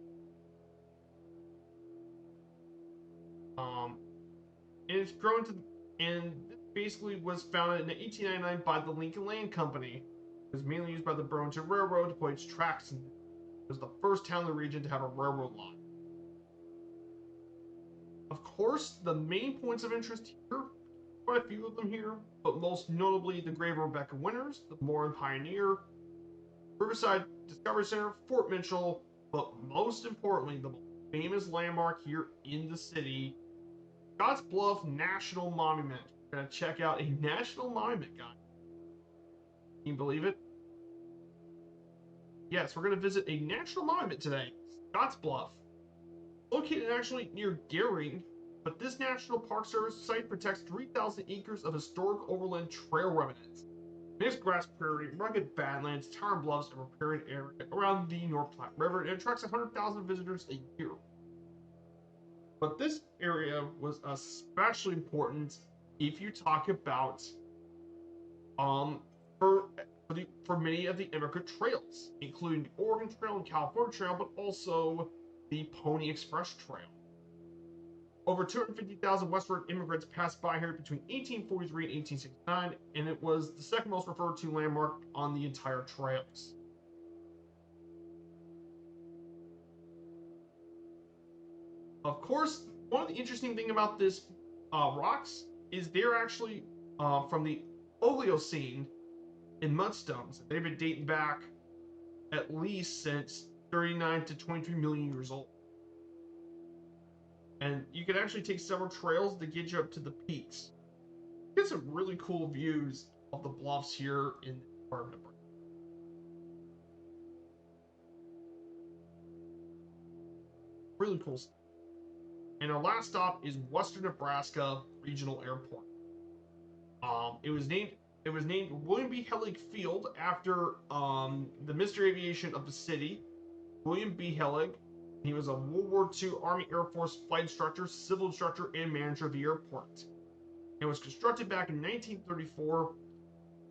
And it's grown to, and basically was founded in 1899 by the Lincoln Land Company. It was mainly used by the Burlington Railroad to put its tracks in. It was the first town in the region to have a railroad line. Of course, the main points of interest here, quite a few of them here, but most notably the grave of Rebecca Winters, the Moran Pioneer, Riverside Discovery Center, Fort Mitchell, but most importantly, the most famous landmark here in the city, Scottsbluff National Monument. We're going to check out a national monument, guys. Can you believe it? Yes, we're going to visit a national monument today, Scottsbluff. Located actually near Gehring, but this National Park Service site protects 3,000 acres of historic overland trail remnants. Mixed grass prairie, rugged badlands, towering bluffs, and riparian area around the North Platte River, and it attracts 100,000 visitors a year. But this area was especially important if you talk about um for for many of the immigrant trails, including the Oregon Trail and California Trail, but also the Pony Express Trail. Over 250,000 westward immigrants passed by here between 1843 and 1869, and it was the second most referred to landmark on the entire trails. Of course, one of the interesting things about this rocks is they're actually from the Oligocene in mudstones. They've been dating back at least since 39 to 23 million years old. And you can actually take several trails to get you up to the peaks. Get some really cool views of the bluffs here in the Department of Nebraska. Really cool stuff. And our last stop is Western Nebraska Regional Airport. It was named William B. Hellig Field after the Mr. Aviation of the city, William B. Hellig. He was a World War II Army Air Force flight instructor, civil instructor, and manager of the airport. It was constructed back in 1934.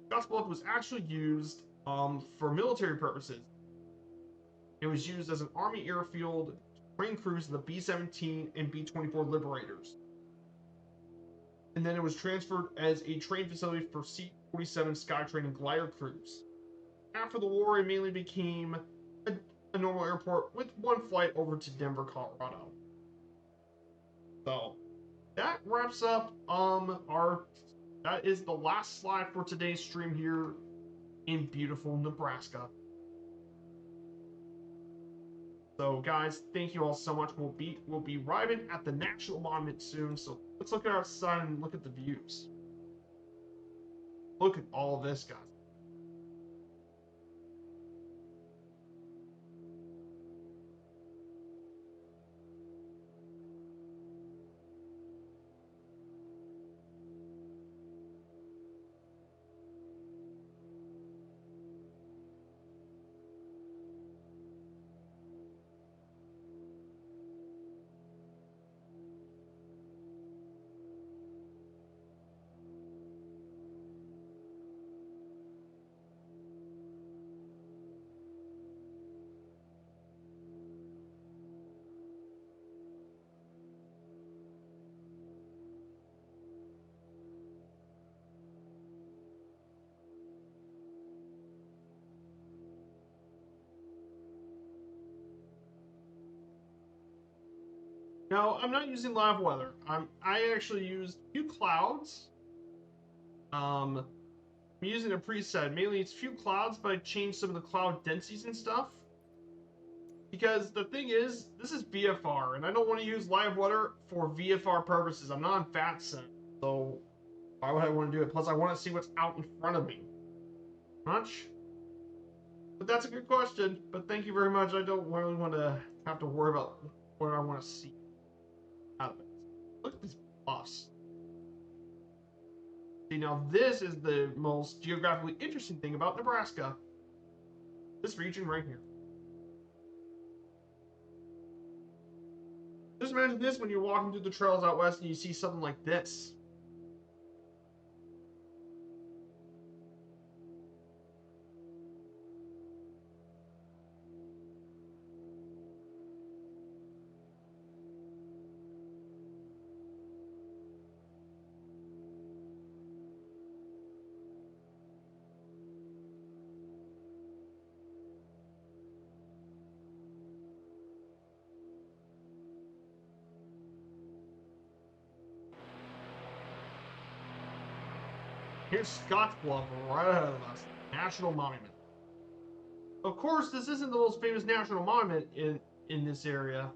Scottsbluff was actually used for military purposes. It was used as an Army airfield to train crews in the B-17 and B-24 Liberators. And then it was transferred as a train facility for C-47 Skytrain and glider crews. After the war, it mainly became a normal airport with one flight over to Denver, Colorado. So that wraps up that is the last slide for today's stream here in beautiful Nebraska. So guys, thank you all so much. We'll be arriving at the National Monument soon, so let's look outside and look at the views. Look at all of this, guys. No, I'm not using live weather. I actually used a few clouds. I'm using a preset. Mainly it's few clouds, but I changed some of the cloud densities and stuff. Because the thing is, this is VFR, and I don't want to use live weather for VFR purposes. I'm not on FatSim, so why would I want to do it? Plus, I want to see what's out in front of me. Much? But that's a good question. But thank you very much. I don't really want to have to worry about what I want to see out of it. Look at these bluffs. See, now this is the most geographically interesting thing about Nebraska. This region right here. Just imagine this when you're walking through the trails out west and you see something like this. Here's Scottsbluff right ahead of us. National Monument. Of course, this isn't the most famous national monument in this area.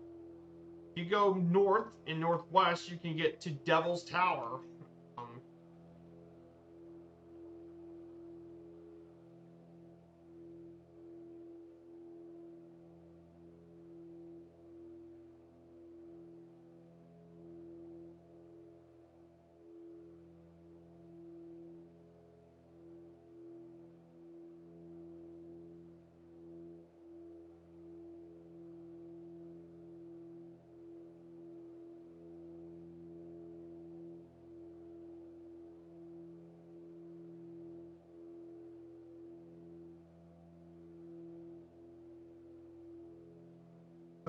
You go north and northwest, you can get to Devil's Tower.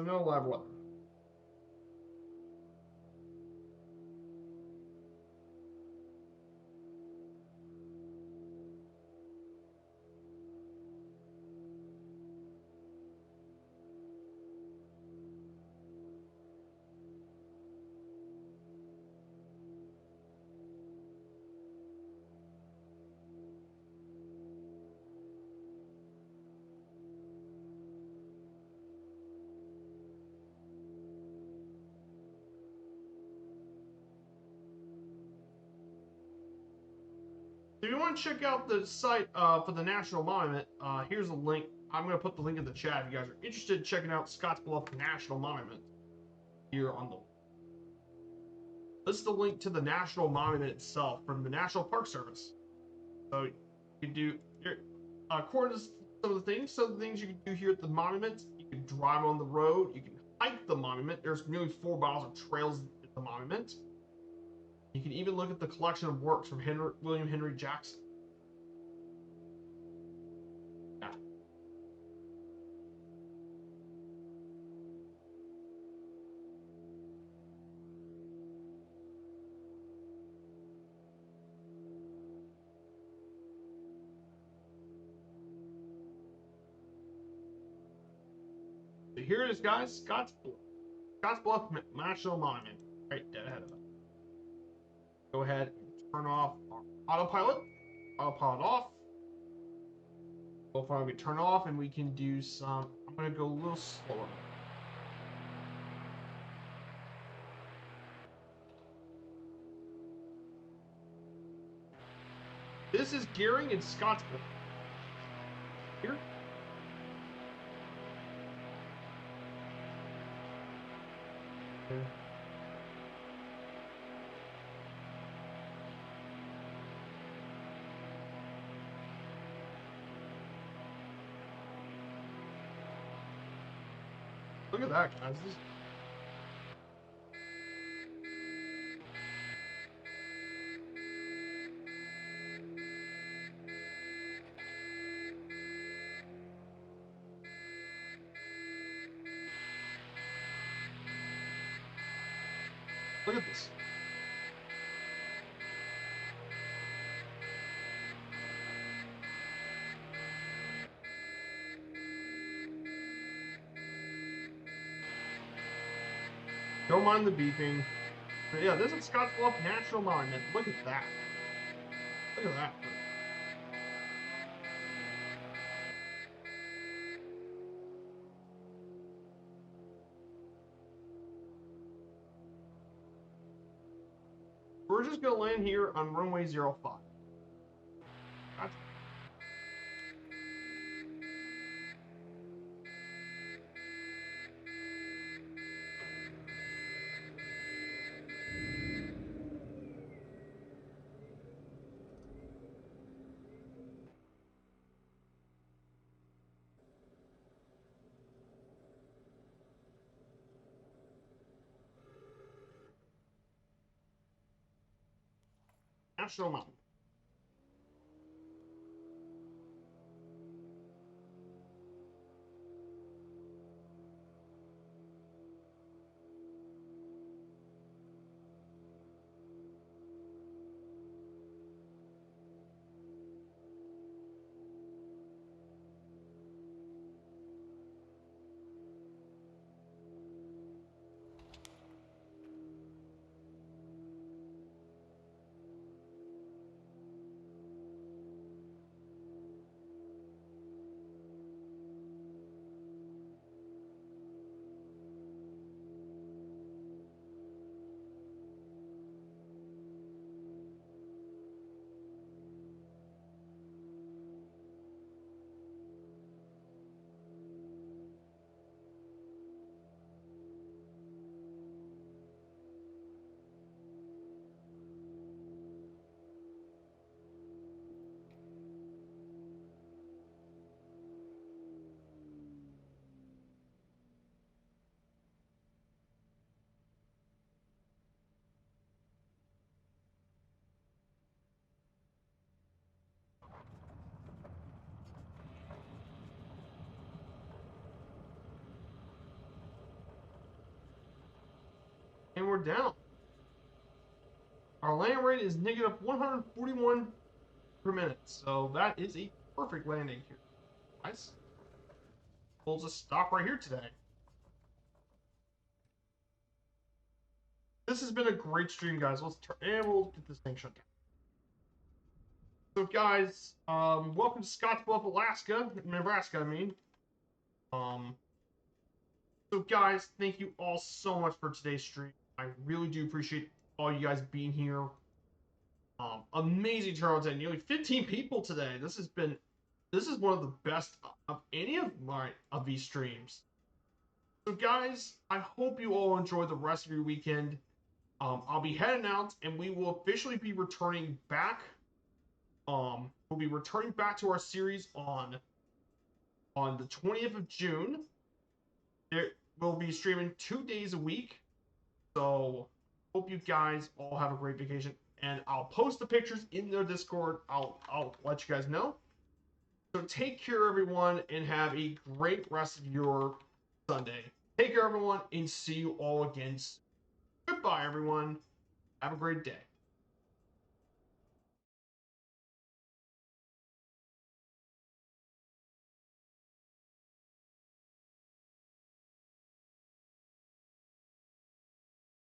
no live weather. If you want to check out the site for the National Monument, here's a link. I'm going to put the link in the chat if you guys are interested in checking out Scottsbluff National Monument here on the. This is the link to the National Monument itself from the National Park Service. So you can do, according to some of the things you can do here at the monument, you can drive on the road, you can hike the monument. There's nearly 4 miles of trails at the monument. You can even look at the collection of works from William Henry Jackson. Yeah. So here it is, guys. Scottsbluff National Monument, right dead ahead of us. Go ahead and turn off our autopilot. Autopilot off. We'll turn off, and we can do some. I'm going to go a little slower. This is Gearing and Scottsbluff. Here. Look at that, guys. Look at this. Don't mind the beeping. But yeah, this is Scottsbluff National Monument. Look at that. Look at that. We're just going to land here on runway 05. That's National Monument. we're down. Our landing rate is negative 141 per minute. So that is a perfect landing here. Nice. We'll just stop right here today. This has been a great stream, guys. Let's turn and we'll get this thing shut down. So, guys, welcome to Scottsbluff, Alaska, Nebraska. I mean, so guys, thank you all so much for today's stream. I really do appreciate all you guys being here. Amazing turnout today. Nearly 15 people today. This is one of the best of any of these streams. So, guys, I hope you all enjoy the rest of your weekend. I'll be heading out, and we will officially be returning back. We'll be returning back to our series on the 20th of June. We'll be streaming 2 days a week. So, hope you guys all have a great vacation. And I'll post the pictures in their Discord. I'll let you guys know. So take care, everyone, and have a great rest of your Sunday. Take care, everyone, and see you all again soon. Goodbye, everyone. Have a great day.